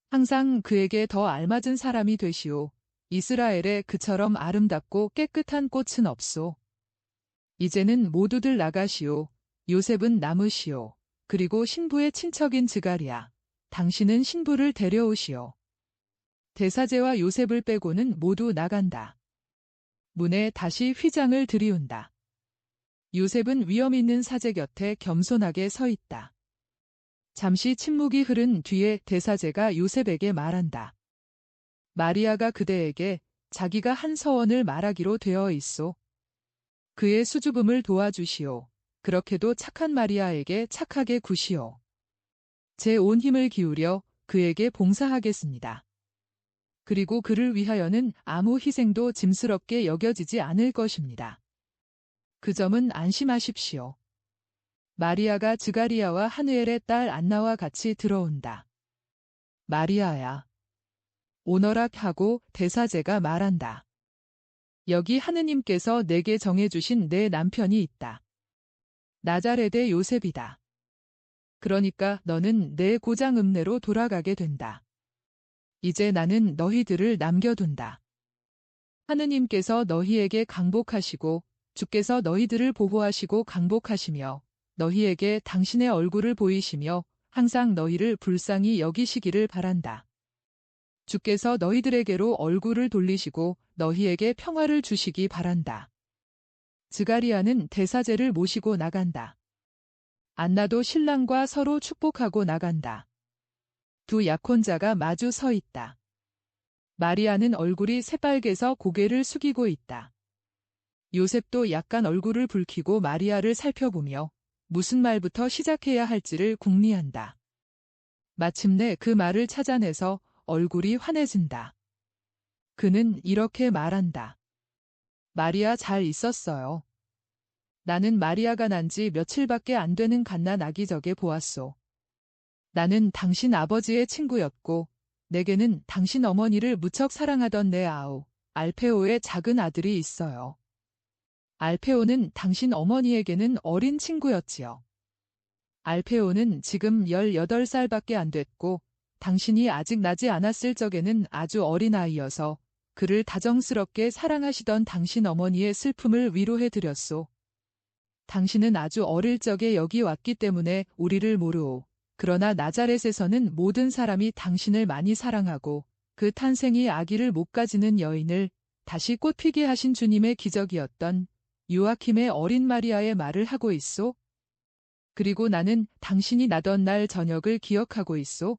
항상 그에게 더 알맞은 사람이 되시오. 이스라엘에 그처럼 아름답고 깨끗한 꽃은 없소. 이제는 모두들 나가시오. 요셉은 남으시오. 그리고 신부의 친척인 즈가리야. 당신은 신부를 데려오시오. 대사제와 요셉을 빼고는 모두 나간다. 문에 다시 휘장을 들이운다. 요셉은 위험 있는 사제 곁에 겸손하게 서 있다. 잠시 침묵이 흐른 뒤에 대사제가 요셉에게 말한다. 마리아가 그대에게 자기가 한 서원을 말하기로 되어 있소. 그의 수줍음을 도와주시오. 그렇게도 착한 마리아에게 착하게 구시오. 제 온 힘을 기울여 그에게 봉사하겠습니다. 그리고 그를 위하여는 아무 희생도 짐스럽게 여겨지지 않을 것입니다. 그 점은 안심하십시오. 마리아가 즈가리야와 하느엘의 딸 안나와 같이 들어온다. 마리아야. 오너라 하고 대사제가 말한다. 여기 하느님께서 내게 정해주신 내 남편이 있다. 나자렛의 요셉이다. 그러니까 너는 내 고장 읍내로 돌아가게 된다. 이제 나는 너희들을 남겨둔다. 하느님께서 너희에게 강복하시고 주께서 너희들을 보호하시고 강복하시며 너희에게 당신의 얼굴을 보이시며 항상 너희를 불쌍히 여기시기를 바란다. 주께서 너희들에게로 얼굴을 돌리시고 너희에게 평화를 주시기 바란다. 즈가리야는 대사제를 모시고 나간다. 안나도 신랑과 서로 축복하고 나간다. 두 약혼자가 마주 서 있다. 마리아는 얼굴이 새빨개서 고개를 숙이고 있다. 요셉도 약간 얼굴을 붉히고 마리아를 살펴보며 무슨 말부터 시작해야 할지를 궁리한다. 마침내 그 말을 찾아내서 얼굴이 환해진다. 그는 이렇게 말한다. 마리아 잘 있었어요. 나는 마리아가 난 지 며칠밖에 안 되는 갓난 아기 적에 보았소. 나는 당신 아버지의 친구였고 내게는 당신 어머니를 무척 사랑하던 내 아우 알페오의 작은 아들이 있어요. 알페오는 당신 어머니에게는 어린 친구였지요. 알페오는 지금 18살밖에 안 됐고 당신이 아직 나지 않았을 적에는 아주 어린 아이여서 그를 다정스럽게 사랑하시던 당신 어머니의 슬픔을 위로해 드렸소. 당신은 아주 어릴 적에 여기 왔기 때문에 우리를 모르오. 그러나 나자렛에서는 모든 사람이 당신을 많이 사랑하고 그 탄생이 아기를 못 가지는 여인을 다시 꽃피게 하신 주님의 기적이었던 요아킴의 어린 마리아의 말을 하고 있소. 그리고 나는 당신이 나던 날 저녁을 기억하고 있소.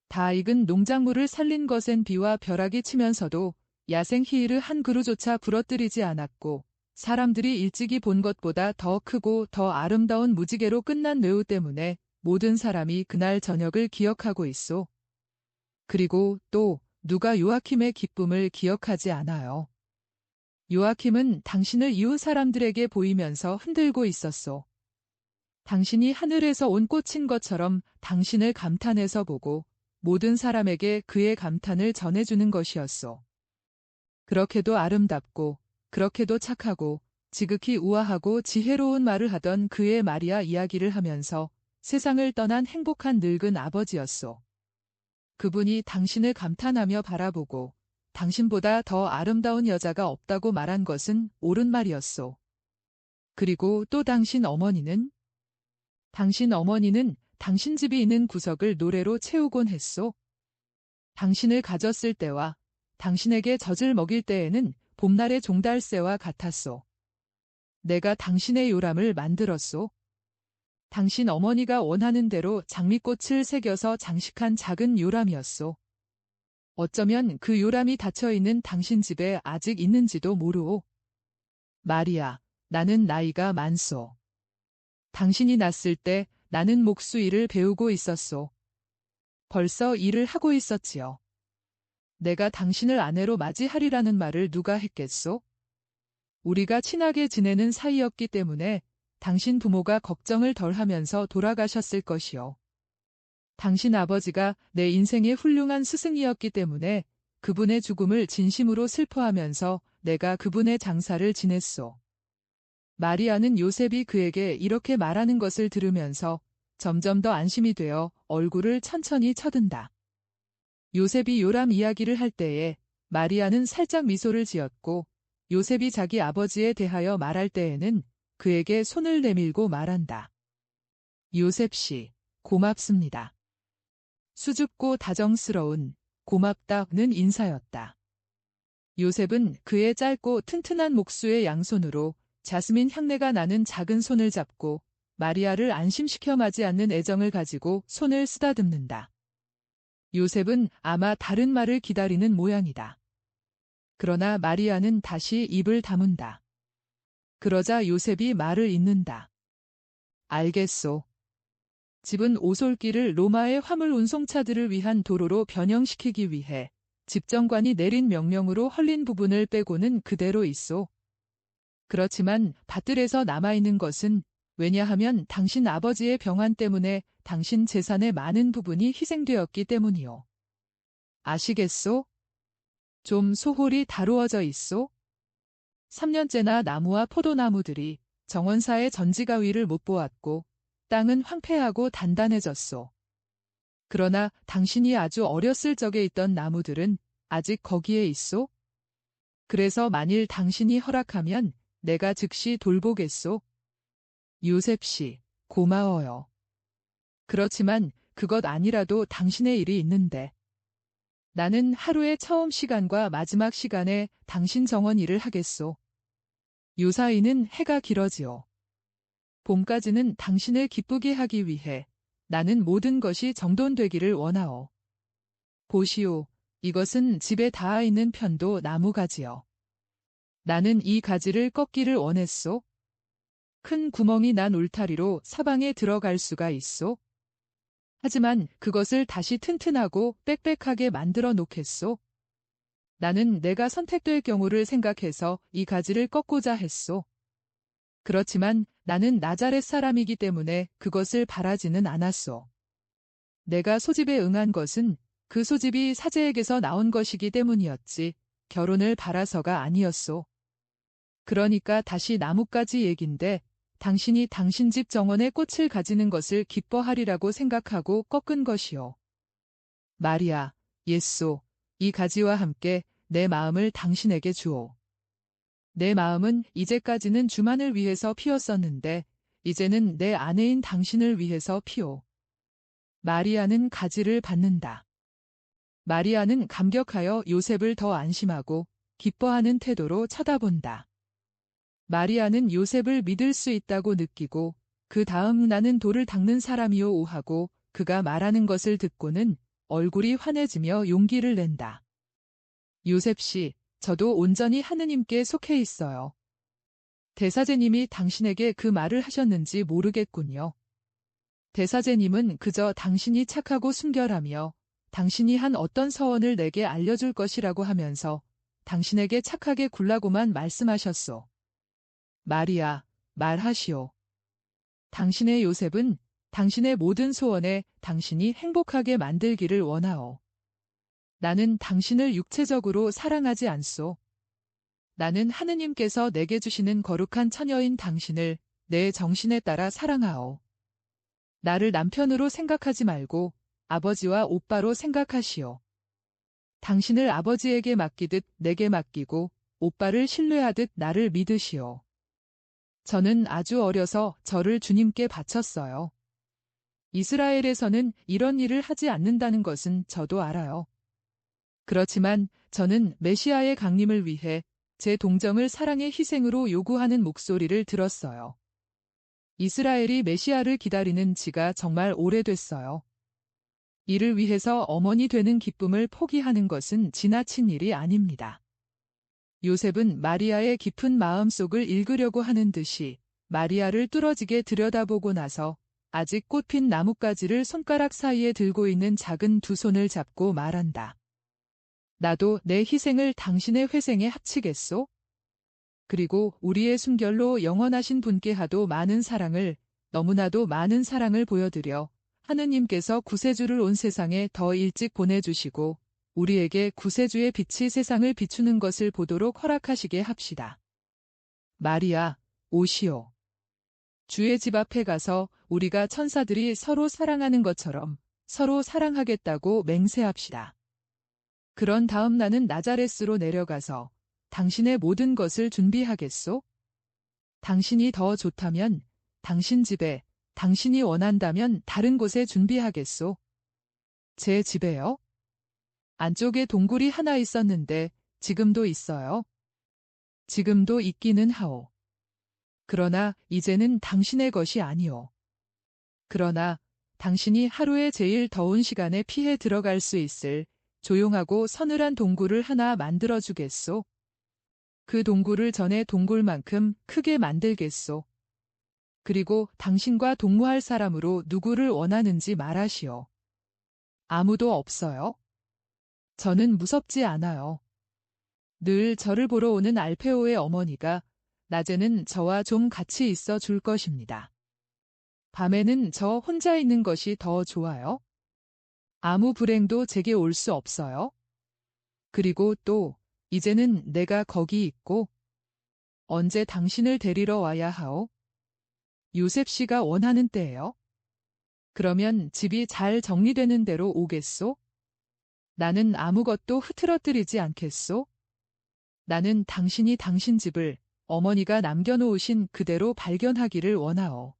다 익은 농작물을 살린 것엔 비와 벼락이 치면서도 야생 히일을 한 그루조차 부러뜨리지 않았고 사람들이 일찍이 본 것보다 더 크고 더 아름다운 무지개로 끝난 뇌우 때문에 모든 사람이 그날 저녁을 기억하고 있소. 그리고 또 누가 요아킴의 기쁨을 기억하지 않아요. 요아킴은 당신을 이웃 사람들에게 보이면서 흔들고 있었소. 당신이 하늘에서 온 꽃인 것처럼 당신을 감탄해서 보고 모든 사람에게 그의 감탄을 전해주는 것이었소. 그렇게도 아름답고 그렇게도 착하고 지극히 우아하고 지혜로운 말을 하던 그의 마리아 이야기를 하면서 세상을 떠난 행복한 늙은 아버지였소. 그분이 당신을 감탄하며 바라보고 당신보다 더 아름다운 여자가 없다고 말한 것은 옳은 말이었소. 그리고 또 당신 어머니는 당신 집이 있는 구석을 노래로 채우곤 했소. 당신을 가졌을 때와 당신에게 젖을 먹일 때에는 봄날의 종달새와 같았소. 내가 당신의 요람을 만들었소. 당신 어머니가 원하는 대로 장미꽃을 새겨서 장식한 작은 요람이었소. 어쩌면 그 요람이 닫혀있는 당신 집에 아직 있는지도 모르오. 마리아, 나는 나이가 많소. 당신이 났을 때 나는 목수일을 배우고 있었소. 벌써 일을 하고 있었지요. 내가 당신을 아내로 맞이하리라는 말을 누가 했겠소? 우리가 친하게 지내는 사이였기 때문에 당신 부모가 걱정을 덜 하면서 돌아가셨을 것이요. 당신 아버지가 내 인생의 훌륭한 스승이었기 때문에 그분의 죽음을 진심으로 슬퍼하면서 내가 그분의 장사를 지냈소. 마리아는 요셉이 그에게 이렇게 말하는 것을 들으면서 점점 더 안심이 되어 얼굴을 천천히 쳐든다. 요셉이 요람 이야기를 할 때에 마리아는 살짝 미소를 지었고 요셉이 자기 아버지에 대하여 말할 때에는 그에게 손을 내밀고 말한다. 요셉 씨, 고맙습니다. 수줍고 다정스러운 고맙다는 인사였다. 요셉은 그의 짧고 튼튼한 목수의 양손으로 자스민 향내가 나는 작은 손을 잡고 마리아를 안심시켜 마지 않는 애정을 가지고 손을 쓰다듬는다. 요셉은 아마 다른 말을 기다리는 모양이다. 그러나 마리아는 다시 입을 다문다. 그러자 요셉이 말을 잇는다. 알겠소. 집은 오솔길을 로마의 화물 운송차들을 위한 도로로 변형시키기 위해 집정관이 내린 명령으로 헐린 부분을 빼고는 그대로 있소. 그렇지만 밭들에서 남아있는 것은 왜냐하면 당신 아버지의 병환 때문에 당신 재산의 많은 부분이 희생되었기 때문이요. 아시겠소? 좀 소홀히 다루어져 있소? 3년째나 나무와 포도나무들이 정원사의 전지가위를 못 보았고 땅은 황폐하고 단단해졌소. 그러나 당신이 아주 어렸을 적에 있던 나무들은 아직 거기에 있소? 그래서 만일 당신이 허락하면 내가 즉시 돌보겠소. 요셉 씨, 고마워요. 그렇지만 그것 아니라도 당신의 일이 있는데. 나는 하루의 처음 시간과 마지막 시간에 당신 정원 일을 하겠소. 요사이는 해가 길어지오. 봄까지는 당신을 기쁘게 하기 위해 나는 모든 것이 정돈되기를 원하오. 보시오, 이것은 집에 닿아 있는 편도 나무가지요. 나는 이 가지를 꺾기를 원했소. 큰 구멍이 난 울타리로 사방에 들어갈 수가 있소. 하지만 그것을 다시 튼튼하고 빽빽하게 만들어 놓겠소. 나는 내가 선택될 경우를 생각해서 이 가지를 꺾고자 했소. 그렇지만 나는 나자렛 사람이기 때문에 그것을 바라지는 않았소. 내가 소집에 응한 것은 그 소집이 사제에게서 나온 것이기 때문이었지 결혼을 바라서가 아니었소. 그러니까 다시 나뭇가지 얘긴데 당신이 당신 집 정원에 꽃을 가지는 것을 기뻐하리라고 생각하고 꺾은 것이요. 마리아, 예소, 이 가지와 함께 내 마음을 당신에게 주오. 내 마음은 이제까지는 주만을 위해서 피었었는데 이제는 내 아내인 당신을 위해서 피오. 마리아는 가지를 받는다. 마리아는 감격하여 요셉을 더 안심하고 기뻐하는 태도로 쳐다본다. 마리아는 요셉을 믿을 수 있다고 느끼고 그 다음 나는 돌을 닦는 사람이요 하고 그가 말하는 것을 듣고는 얼굴이 환해지며 용기를 낸다. 요셉 씨, 저도 온전히 하느님께 속해 있어요. 대사제님이 당신에게 그 말을 하셨는지 모르겠군요. 대사제님은 그저 당신이 착하고 순결하며 당신이 한 어떤 서원을 내게 알려줄 것이라고 하면서 당신에게 착하게 굴라고만 말씀하셨소. 마리아, 말하시오. 당신의 요셉은 당신의 모든 소원에 당신이 행복하게 만들기를 원하오. 나는 당신을 육체적으로 사랑하지 않소. 나는 하느님께서 내게 주시는 거룩한 처녀인 당신을 내 정신에 따라 사랑하오. 나를 남편으로 생각하지 말고 아버지와 오빠로 생각하시오. 당신을 아버지에게 맡기듯 내게 맡기고 오빠를 신뢰하듯 나를 믿으시오. 저는 아주 어려서 저를 주님께 바쳤어요. 이스라엘에서는 이런 일을 하지 않는다는 것은 저도 알아요. 그렇지만 저는 메시아의 강림을 위해 제 동정을 사랑의 희생으로 요구하는 목소리를 들었어요. 이스라엘이 메시아를 기다리는 지가 정말 오래됐어요. 이를 위해서 어머니 되는 기쁨을 포기하는 것은 지나친 일이 아닙니다. 요셉은 마리아의 깊은 마음속을 읽으려고 하는 듯이 마리아를 뚫어지게 들여다보고 나서 아직 꽃핀 나뭇가지를 손가락 사이에 들고 있는 작은 두 손을 잡고 말한다. 나도 내 희생을 당신의 회생에 합치겠소? 그리고 우리의 순결로 영원하신 분께 하도 많은 사랑을, 너무나도 많은 사랑을 보여드려 하느님께서 구세주를 온 세상에 더 일찍 보내주시고 우리에게 구세주의 빛이 세상을 비추는 것을 보도록 허락하시게 합시다. 마리아, 오시오. 주의 집 앞에 가서 우리가 천사들이 서로 사랑하는 것처럼 서로 사랑하겠다고 맹세합시다. 그런 다음 나는 나자렛으로 내려가서 당신의 모든 것을 준비하겠소? 당신이 더 좋다면 당신 집에, 당신이 원한다면 다른 곳에 준비하겠소? 제 집에요? 안쪽에 동굴이 하나 있었는데 지금도 있어요. 지금도 있기는 하오. 그러나 이제는 당신의 것이 아니오. 그러나 당신이 하루에 제일 더운 시간에 피해 들어갈 수 있을 조용하고 서늘한 동굴을 하나 만들어 주겠소? 그 동굴을 전에 동굴만큼 크게 만들겠소. 그리고 당신과 동무할 사람으로 누구를 원하는지 말하시오. 아무도 없어요? 저는 무섭지 않아요. 늘 저를 보러 오는 알페오의 어머니가 낮에는 저와 좀 같이 있어 줄 것입니다. 밤에는 저 혼자 있는 것이 더 좋아요. 아무 불행도 제게 올 수 없어요. 그리고 또 이제는 내가 거기 있고 언제 당신을 데리러 와야 하오? 요셉 씨가 원하는 때예요. 그러면 집이 잘 정리되는 대로 오겠소? 나는 아무것도 흐트러뜨리지 않겠소? 나는 당신이 당신 집을 어머니가 남겨놓으신 그대로 발견하기를 원하오.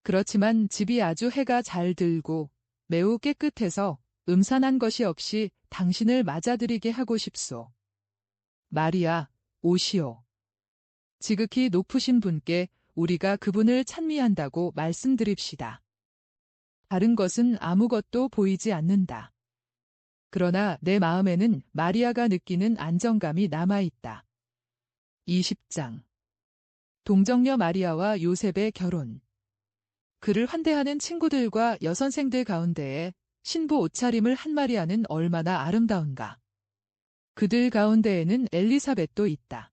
그렇지만 집이 아주 해가 잘 들고 매우 깨끗해서 음산한 것이 없이 당신을 맞아들이게 하고 싶소. 마리아, 오시오. 지극히 높으신 분께 우리가 그분을 찬미한다고 말씀드립시다. 다른 것은 아무것도 보이지 않는다. 그러나 내 마음에는 마리아가 느끼는 안정감이 남아있다. 20장. 동정녀 마리아와 요셉의 결혼. 그를 환대하는 친구들과 여선생들 가운데에 신부 옷차림을 한 마리아는 얼마나 아름다운가. 그들 가운데에는 엘리사벳도 있다.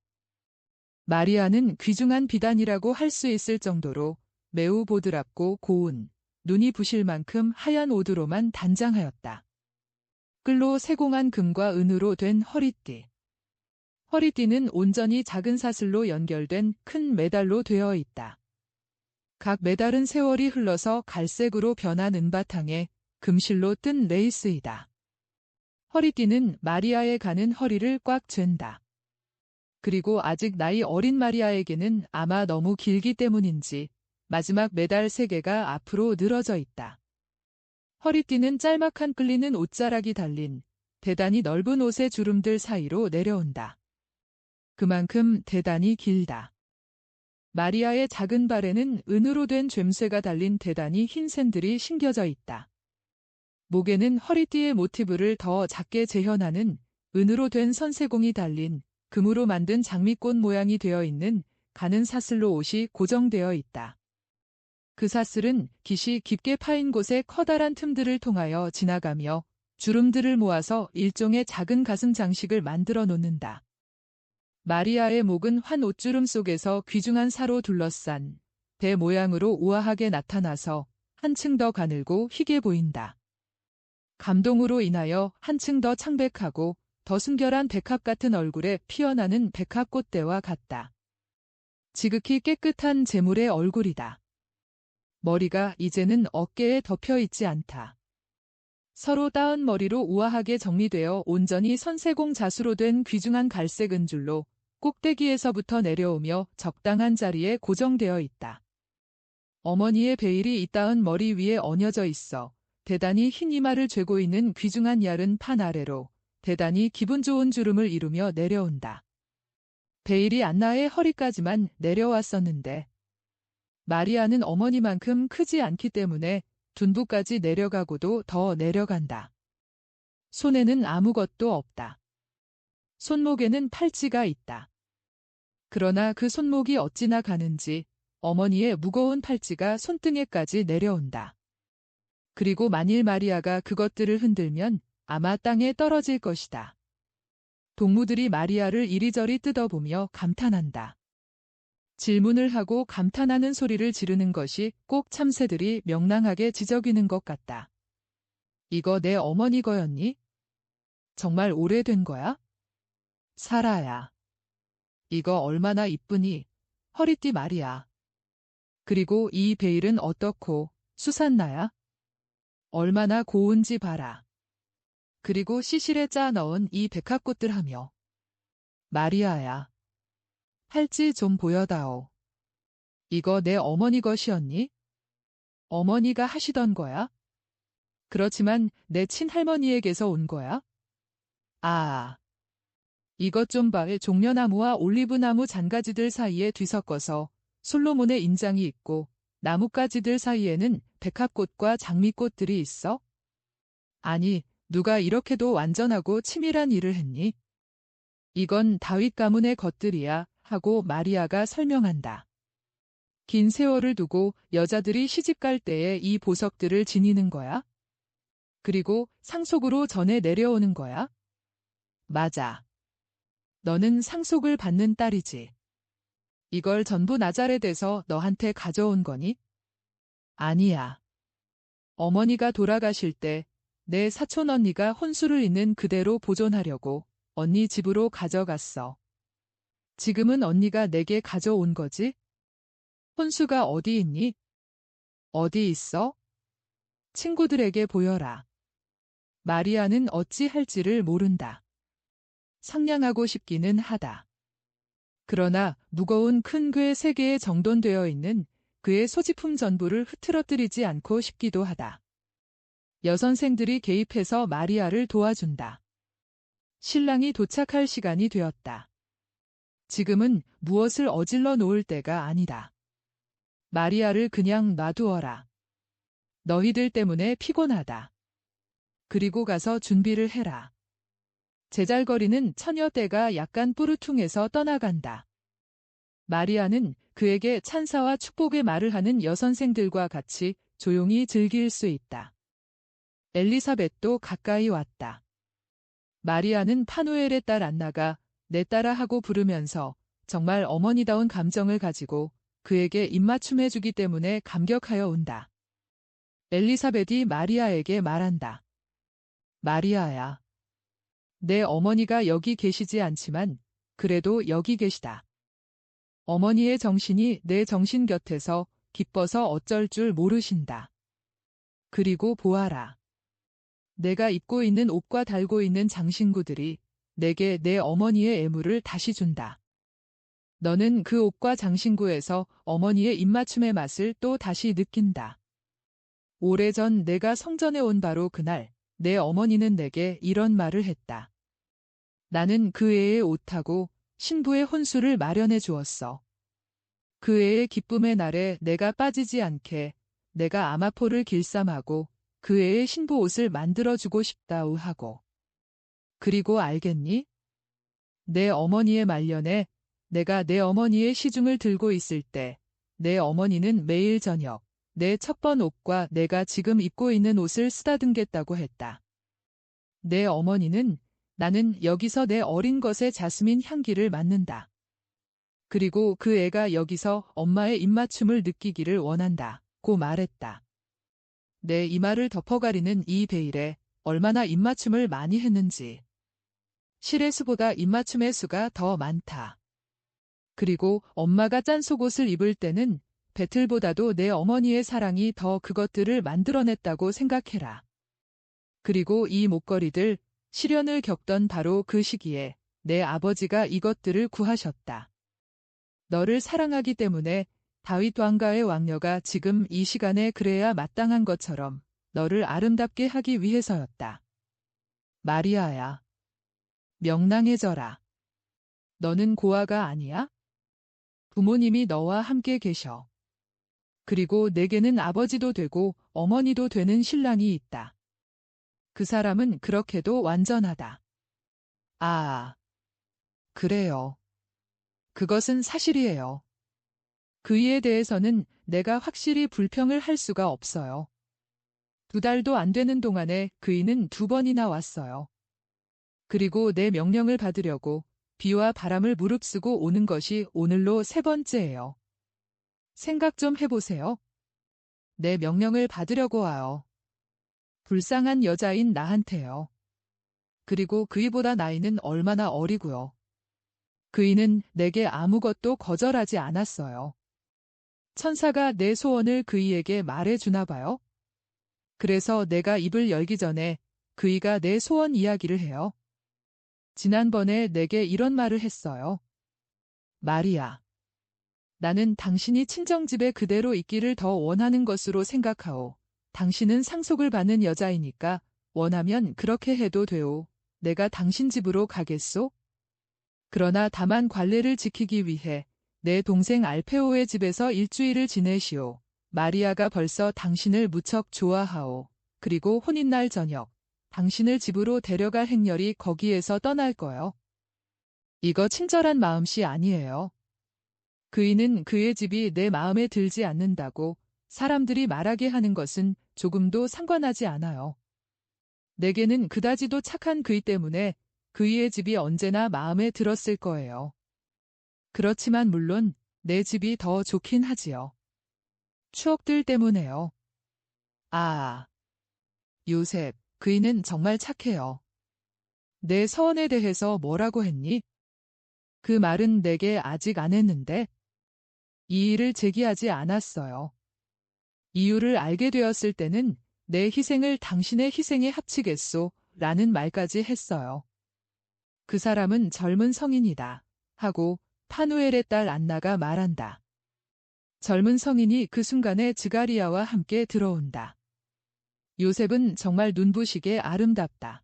마리아는 귀중한 비단이라고 할 수 있을 정도로 매우 보드랍고 고운, 눈이 부실 만큼 하얀 옷으로만 단장하였다. 끌로 세공한 금과 은으로 된 허리띠. 허리띠는 온전히 작은 사슬로 연결된 큰 메달로 되어 있다. 각 메달은 세월이 흘러서 갈색으로 변한 은바탕에 금실로 뜬 레이스이다. 허리띠는 마리아에 가는 허리를 꽉 쥘다. 그리고 아직 나이 어린 마리아에게는 아마 너무 길기 때문인지 마지막 메달 3개가 앞으로 늘어져 있다. 허리띠는 짤막한 끌리는 옷자락이 달린 대단히 넓은 옷의 주름들 사이로 내려온다. 그만큼 대단히 길다. 마리아의 작은 발에는 은으로 된 죬쇠가 달린 대단히 흰 샌들이 신겨져 있다. 목에는 허리띠의 모티브를 더 작게 재현하는 은으로 된 선세공이 달린 금으로 만든 장미꽃 모양이 되어 있는 가는 사슬로 옷이 고정되어 있다. 그 사슬은 깃이 깊게 파인 곳의 커다란 틈들을 통하여 지나가며 주름들을 모아서 일종의 작은 가슴 장식을 만들어 놓는다. 마리아의 목은 환 옷주름 속에서 귀중한 사로 둘러싼 배 모양으로 우아하게 나타나서 한층 더 가늘고 희게 보인다. 감동으로 인하여 한층 더 창백하고 더 순결한 백합 같은 얼굴에 피어나는 백합꽃대와 같다. 지극히 깨끗한 제물의 얼굴이다. 머리가 이제는 어깨에 덮여 있지 않다. 서로 따은 머리로 우아하게 정리되어 온전히 선세공 자수로 된 귀중한 갈색 은줄로 꼭대기에서부터 내려오며 적당한 자리에 고정되어 있다. 어머니의 베일이 이따은 머리 위에 얹어져 있어 대단히 흰 이마를 죄고 있는 귀중한 얇은 판 아래로 대단히 기분 좋은 주름을 이루며 내려온다. 베일이 안나의 허리까지만 내려왔었는데 마리아는 어머니만큼 크지 않기 때문에 둔부까지 내려가고도 더 내려간다. 손에는 아무것도 없다. 손목에는 팔찌가 있다. 그러나 그 손목이 어찌나 가는지 어머니의 무거운 팔찌가 손등에까지 내려온다. 그리고 만일 마리아가 그것들을 흔들면 아마 땅에 떨어질 것이다. 동무들이 마리아를 이리저리 뜯어보며 감탄한다. 질문을 하고 감탄하는 소리를 지르는 것이 꼭 참새들이 명랑하게 지저귀는 것 같다. 이거 내 어머니 거였니? 정말 오래된 거야? 사라야. 이거 얼마나 이쁘니? 허리띠 말이야. 그리고 이 베일은 어떻고 수산나야? 얼마나 고운지 봐라. 그리고 시실에 짜 넣은 이 백합꽃들 하며 마리아야, 팔찌 좀 보여다오. 이거 내 어머니 것이었니? 어머니가 하시던 거야? 그렇지만 내 친할머니에게서 온 거야? 아, 이것 좀 봐. 종려나무와 올리브나무 잔가지들 사이에 뒤섞어서 솔로몬의 인장이 있고 나뭇가지들 사이에는 백합꽃과 장미꽃들이 있어? 아니, 누가 이렇게도 완전하고 치밀한 일을 했니? 이건 다윗 가문의 것들이야 하고 마리아가 설명한다. 긴 세월을 두고 여자들이 시집갈 때에 이 보석들을 지니는 거야? 그리고 상속으로 전해 내려오는 거야? 맞아. 너는 상속을 받는 딸이지. 이걸 전부 나자렛에서 너한테 가져온 거니? 아니야. 어머니가 돌아가실 때 내 사촌 언니가 혼수를 있는 그대로 보존하려고 언니 집으로 가져갔어. 지금은 언니가 내게 가져온 거지? 혼수가 어디 있니? 어디 있어? 친구들에게 보여라. 마리아는 어찌 할지를 모른다. 상냥하고 싶기는 하다. 그러나 무거운 큰 궤 3개에 정돈되어 있는 그의 소지품 전부를 흐트러뜨리지 않고 싶기도 하다. 여선생들이 개입해서 마리아를 도와준다. 신랑이 도착할 시간이 되었다. 지금은 무엇을 어질러 놓을 때가 아니다. 마리아를 그냥 놔두어라. 너희들 때문에 피곤하다. 그리고 가서 준비를 해라. 제잘거리는 처녀 떼가 약간 뿌르퉁해서 떠나간다. 마리아는 그에게 찬사와 축복의 말을 하는 여선생들과 같이 조용히 즐길 수 있다. 엘리사벳도 가까이 왔다. 마리아는 파누엘의 딸 안나가 내 딸아 하고 부르면서 정말 어머니다운 감정을 가지고 그에게 입맞춤해주기 때문에 감격하여 온다. 엘리사벳이 마리아에게 말한다. 마리아야. 내 어머니가 여기 계시지 않지만 그래도 여기 계시다. 어머니의 정신이 내 정신 곁에서 기뻐서 어쩔 줄 모르신다. 그리고 보아라. 내가 입고 있는 옷과 달고 있는 장신구들이 내게 내 어머니의 애무를 다시 준다. 너는 그 옷과 장신구에서 어머니의 입맞춤의 맛을 또 다시 느낀다. 오래전 내가 성전에 온 바로 그날 내 어머니는 내게 이런 말을 했다. 나는 그 애의 옷하고 신부의 혼수를 마련해 주었어. 그 애의 기쁨의 날에 내가 빠지지 않게 내가 아마포를 길쌈하고 그 애의 신부 옷을 만들어주고 싶다우 하고. 그리고 알겠니? 내 어머니의 말년에 내가 내 어머니의 시중을 들고 있을 때 내 어머니는 매일 저녁 내 첫 번 옷과 내가 지금 입고 있는 옷을 쓰다듬겠다고 했다. 내 어머니는 나는 여기서 내 어린 것의 자스민 향기를 맡는다. 그리고 그 애가 여기서 엄마의 입맞춤을 느끼기를 원한다고 말했다. 내 이마를 덮어가리는 이 베일에 얼마나 입맞춤을 많이 했는지. 실의 수보다 입맞춤의 수가 더 많다. 그리고 엄마가 짠 속옷을 입을 때는 배틀보다도 내 어머니의 사랑이 더 그것들을 만들어냈다고 생각해라. 그리고 이 목걸이들, 시련을 겪던 바로 그 시기에 내 아버지가 이것들을 구하셨다. 너를 사랑하기 때문에 다윗 왕가의 왕녀가 지금 이 시간에 그래야 마땅한 것처럼 너를 아름답게 하기 위해서였다. 마리아야. 명랑해져라. 너는 고아가 아니야? 부모님이 너와 함께 계셔. 그리고 내게는 아버지도 되고 어머니도 되는 신랑이 있다. 그 사람은 그렇게도 완전하다. 아, 그래요. 그것은 사실이에요. 그이에 대해서는 내가 확실히 불평을 할 수가 없어요. 2달도 안 되는 동안에 그이는 2번이나 왔어요. 그리고 내 명령을 받으려고 비와 바람을 무릅쓰고 오는 것이 오늘로 3번째예요. 생각 좀 해보세요. 내 명령을 받으려고 와요. 불쌍한 여자인 나한테요. 그리고 그이보다 나이는 얼마나 어리고요. 그이는 내게 아무것도 거절하지 않았어요. 천사가 내 소원을 그이에게 말해주나 봐요. 그래서 내가 입을 열기 전에 그이가 내 소원 이야기를 해요. 지난번에 내게 이런 말을 했어요. 마리아, 나는 당신이 친정집에 그대로 있기를 더 원하는 것으로 생각하오. 당신은 상속을 받는 여자이니까 원하면 그렇게 해도 되오. 내가 당신 집으로 가겠소? 그러나 다만 관례를 지키기 위해 내 동생 알페오의 집에서 일주일을 지내시오. 마리아가 벌써 당신을 무척 좋아하오. 그리고 혼인날 저녁, 당신을 집으로 데려갈 행렬이 거기에서 떠날 거요. 이거 친절한 마음씨 아니에요. 그이는 그의 집이 내 마음에 들지 않는다고 사람들이 말하게 하는 것은 조금도 상관하지 않아요. 내게는 그다지도 착한 그이 때문에 그이의 집이 언제나 마음에 들었을 거예요. 그렇지만 물론 내 집이 더 좋긴 하지요. 추억들 때문에요. 아, 요셉, 그이는 정말 착해요. 내 서원에 대해서 뭐라고 했니? 그 말은 내게 아직 안 했는데 이의를 제기하지 않았어요. 이유를 알게 되었을 때는 내 희생을 당신의 희생에 합치겠소 라는 말까지 했어요. 그 사람은 젊은 성인이다 하고 파누엘의 딸 안나가 말한다. 젊은 성인이 그 순간에 즈가리아와 함께 들어온다. 요셉은 정말 눈부시게 아름답다.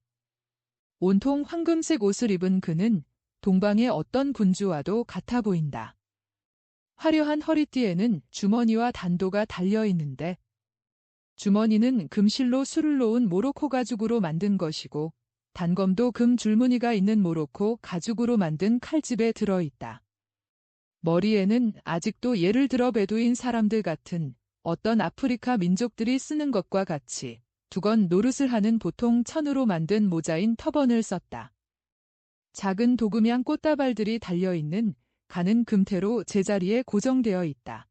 온통 황금색 옷을 입은 그는 동방의 어떤 군주와도 같아 보인다. 화려한 허리띠에는 주머니와 단도가 달려 있는데 주머니는 금실로 술을 놓은 모로코 가죽으로 만든 것이고 단검도 금 줄무늬가 있는 모로코 가죽으로 만든 칼집에 들어있다. 머리에는 아직도 예를 들어 베두인 사람들 같은 어떤 아프리카 민족들이 쓰는 것과 같이 두건 노릇을 하는 보통 천으로 만든 모자인 터번을 썼다. 작은 도금양 꽃다발들이 달려있는 가는 금태로 제자리에 고정되어 있다.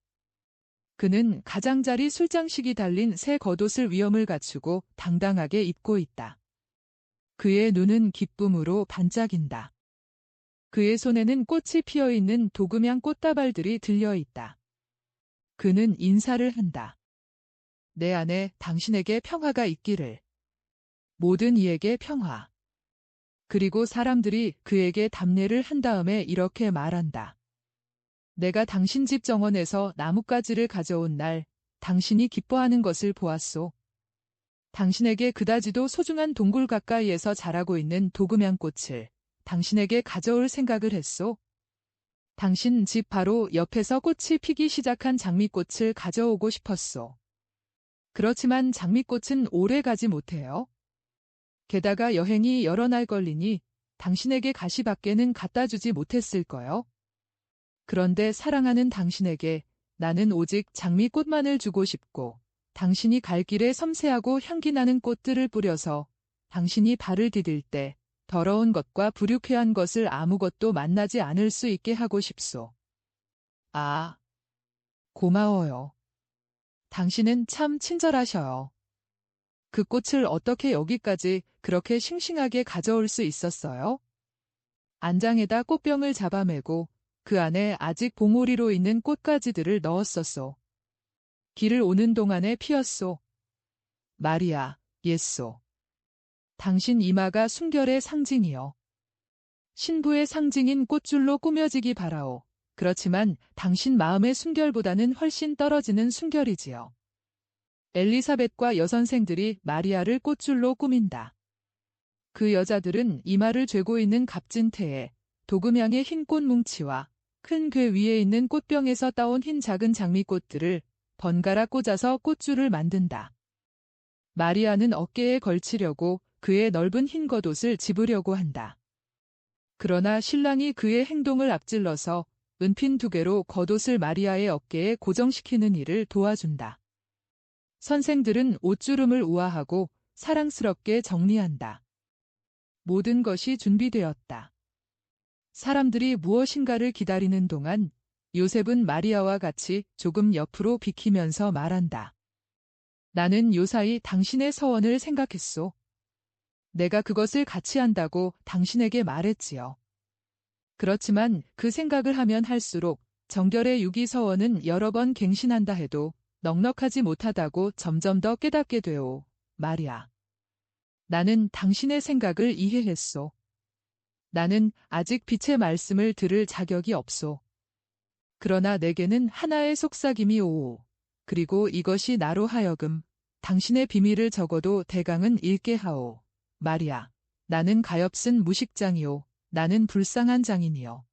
그는 가장자리 술장식이 달린 새 겉옷을 위엄을 갖추고 당당하게 입고 있다. 그의 눈은 기쁨으로 반짝인다. 그의 손에는 꽃이 피어있는 도금양 꽃다발들이 들려있다. 그는 인사를 한다. 내 안에 당신에게 평화가 있기를. 모든 이에게 평화. 그리고 사람들이 그에게 답례를 한 다음에 이렇게 말한다. 내가 당신 집 정원에서 나뭇가지를 가져온 날 당신이 기뻐하는 것을 보았소. 당신에게 그다지도 소중한 동굴 가까이에서 자라고 있는 도금양꽃을 당신에게 가져올 생각을 했소. 당신 집 바로 옆에서 꽃이 피기 시작한 장미꽃을 가져오고 싶었소. 그렇지만 장미꽃은 오래 가지 못해요. 게다가 여행이 여러 날 걸리니 당신에게 가시밖에는 갖다 주지 못했을 거요. 그런데 사랑하는 당신에게 나는 오직 장미꽃만을 주고 싶고 당신이 갈 길에 섬세하고 향기 나는 꽃들을 뿌려서 당신이 발을 디딜 때 더러운 것과 불유쾌한 것을 아무것도 만나지 않을 수 있게 하고 싶소. 아, 고마워요. 당신은 참 친절하셔요. 그 꽃을 어떻게 여기까지 그렇게 싱싱하게 가져올 수 있었어요? 안장에다 꽃병을 잡아매고 그 안에 아직 봉오리로 있는 꽃가지들을 넣었었소. 길을 오는 동안에 피었소. 마리아, 옛소. 당신 이마가 순결의 상징이요. 신부의 상징인 꽃줄로 꾸며지기 바라오. 그렇지만 당신 마음의 순결보다는 훨씬 떨어지는 순결이지요. 엘리사벳과 여선생들이 마리아를 꽃줄로 꾸민다. 그 여자들은 이마를 죄고 있는 값진 태에 도금향의 흰 꽃 뭉치와 큰 궤 위에 있는 꽃병에서 따온 흰 작은 장미꽃들을 번갈아 꽂아서 꽃줄을 만든다. 마리아는 어깨에 걸치려고 그의 넓은 흰 겉옷을 집으려고 한다. 그러나 신랑이 그의 행동을 앞질러서 은핀 2개로 겉옷을 마리아의 어깨에 고정시키는 일을 도와준다. 선생들은 옷주름을 우아하고 사랑스럽게 정리한다. 모든 것이 준비되었다. 사람들이 무엇인가를 기다리는 동안 요셉은 마리아와 같이 조금 옆으로 비키면서 말한다. 나는 요사이 당신의 서원을 생각했소. 내가 그것을 같이 한다고 당신에게 말했지요. 그렇지만 그 생각을 하면 할수록 정결의 유기서원은 여러 번 갱신한다 해도 넉넉하지 못하다고 점점 더 깨닫게 되오, 마리아. 나는 당신의 생각을 이해했소. 나는 아직 빛의 말씀을 들을 자격이 없소. 그러나 내게는 하나의 속삭임이 오오. 그리고 이것이 나로 하여금 당신의 비밀을 적어도 대강은 읽게 하오. 마리아, 나는 가엾은 무식장이요. 나는 불쌍한 장인이요.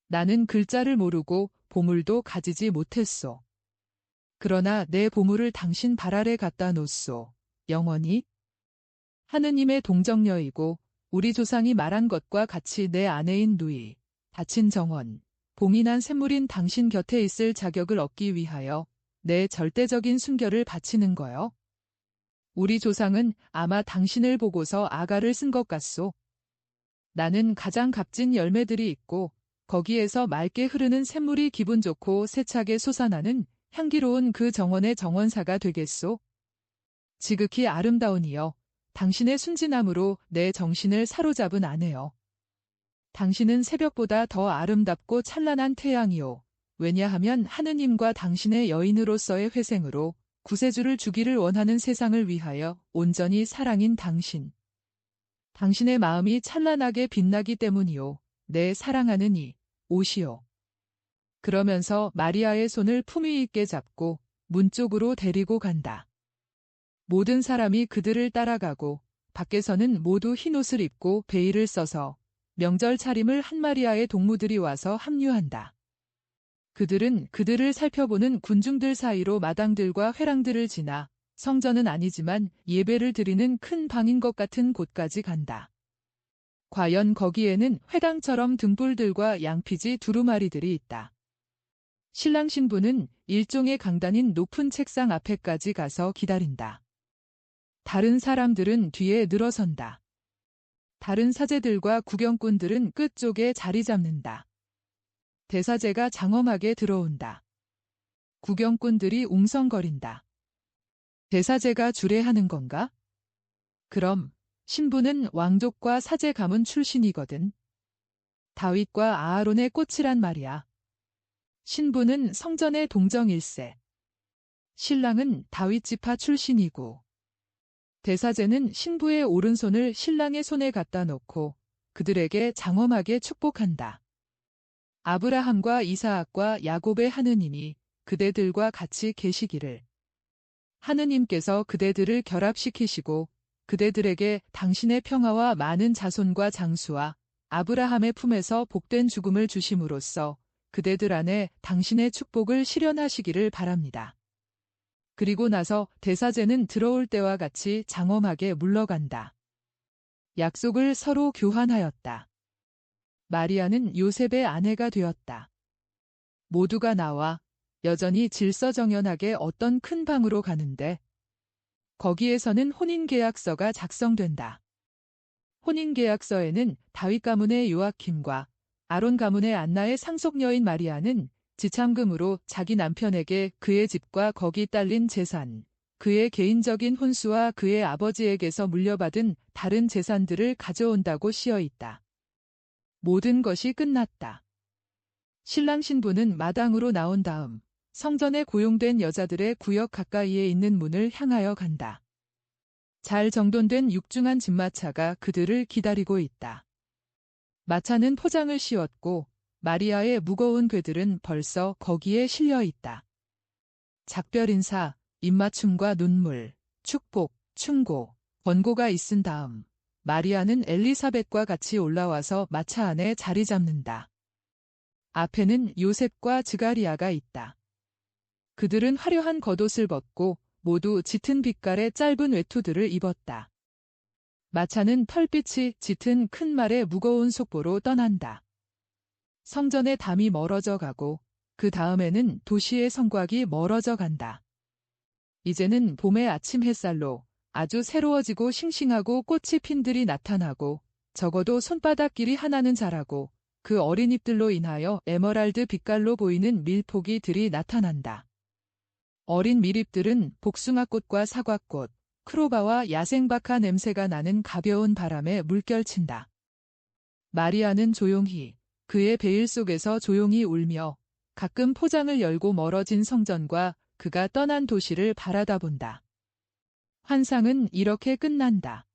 나는 글자를 모르고 보물도 가지지 못했소. 그러나 내 보물을 당신 발 아래 갖다 놓소. 영원히 하느님의 동정녀이고 우리 조상이 말한 것과 같이 내 아내인 누이, 다친 정원, 봉인한 샘물인 당신 곁에 있을 자격을 얻기 위하여 내 절대적인 순결을 바치는 거요. 우리 조상은 아마 당신을 보고서 아가를 쓴 것 같소. 나는 가장 값진 열매들이 있고 거기에서 맑게 흐르는 샘물이 기분 좋고 세차게 솟아나는 향기로운 그 정원의 정원사가 되겠소. 지극히 아름다우니여. 당신의 순진함으로 내 정신을 사로잡은 아내여. 당신은 새벽보다 더 아름답고 찬란한 태양이요. 왜냐하면 하느님과 당신의 여인으로서의 회생으로 구세주를 주기를 원하는 세상을 위하여 온전히 사랑인 당신. 당신의 마음이 찬란하게 빛나기 때문이요. 내 사랑하는 이 옷이요. 그러면서 마리아의 손을 품위 있게 잡고 문 쪽으로 데리고 간다. 모든 사람이 그들을 따라가고 밖에서는 모두 흰옷을 입고 베일을 써서 명절 차림을 한 마리아의 동무들이 와서 합류한다. 그들은 그들을 살펴보는 군중들 사이로 마당들과 회랑들을 지나 성전은 아니지만 예배를 드리는 큰 방인 것 같은 곳까지 간다. 과연 거기에는 회당처럼 등불들과 양피지 두루마리들이 있다. 신랑 신부는 일종의 강단인 높은 책상 앞에까지 가서 기다린다. 다른 사람들은 뒤에 늘어선다. 다른 사제들과 구경꾼들은 끝쪽에 자리 잡는다. 대사제가 장엄하게 들어온다. 구경꾼들이 웅성거린다. 대사제가 주례하는 건가? 그럼 신부는 왕족과 사제 가문 출신이거든. 다윗과 아하론의 꽃이란 말이야. 신부는 성전의 동정일세. 신랑은 다윗 지파 출신이고 대사제는 신부의 오른손을 신랑의 손에 갖다 놓고 그들에게 장엄하게 축복한다. 아브라함과 이사학과 야곱의 하느님이 그대들과 같이 계시기를. 하느님께서 그대들을 결합시키시고 그대들에게 당신의 평화와 많은 자손과 장수와 아브라함의 품에서 복된 죽음을 주심으로써 그대들 안에 당신의 축복을 실현하시기를 바랍니다. 그리고 나서 대사제는 들어올 때와 같이 장엄하게 물러간다. 약속을 서로 교환하였다. 마리아는 요셉의 아내가 되었다. 모두가 나와 여전히 질서정연하게 어떤 큰 방으로 가는데 거기에서는 혼인계약서가 작성된다. 혼인계약서에는 다윗 가문의 요아킴과 아론 가문의 안나의 상속녀인 마리아는 지참금으로 자기 남편에게 그의 집과 거기 딸린 재산, 그의 개인적인 혼수와 그의 아버지에게서 물려받은 다른 재산들을 가져온다고 씌어 있다. 모든 것이 끝났다. 신랑 신부는 마당으로 나온 다음 성전에 고용된 여자들의 구역 가까이에 있는 문을 향하여 간다. 잘 정돈된 육중한 집마차가 그들을 기다리고 있다. 마차는 포장을 씌웠고 마리아의 무거운 궤들은 벌써 거기에 실려 있다. 작별 인사, 입맞춤과 눈물, 축복, 충고, 권고가 있은 다음 마리아는 엘리사벳과 같이 올라와서 마차 안에 자리 잡는다. 앞에는 요셉과 드가리아가 있다. 그들은 화려한 겉옷을 벗고 모두 짙은 빛깔의 짧은 외투들을 입었다. 마차는 펄빛이 짙은 큰 말의 무거운 속보로 떠난다. 성전의 담이 멀어져 가고 그 다음에는 도시의 성곽이 멀어져 간다. 이제는 봄의 아침 햇살로 아주 새로워지고 싱싱하고 꽃이 핀 들이 나타나고 적어도 손바닥 길이 하나는 자라고 그 어린 잎들로 인하여 에메랄드 빛깔로 보이는 밀포기 들이 나타난다. 어린 밀잎들은 복숭아꽃과 사과꽃, 크로바와 야생박하 냄새가 나는 가벼운 바람에 물결친다. 마리아는 조용히 그의 베일 속에서 조용히 울며 가끔 포장을 열고 멀어진 성전과 그가 떠난 도시를 바라다본다. 환상은 이렇게 끝난다.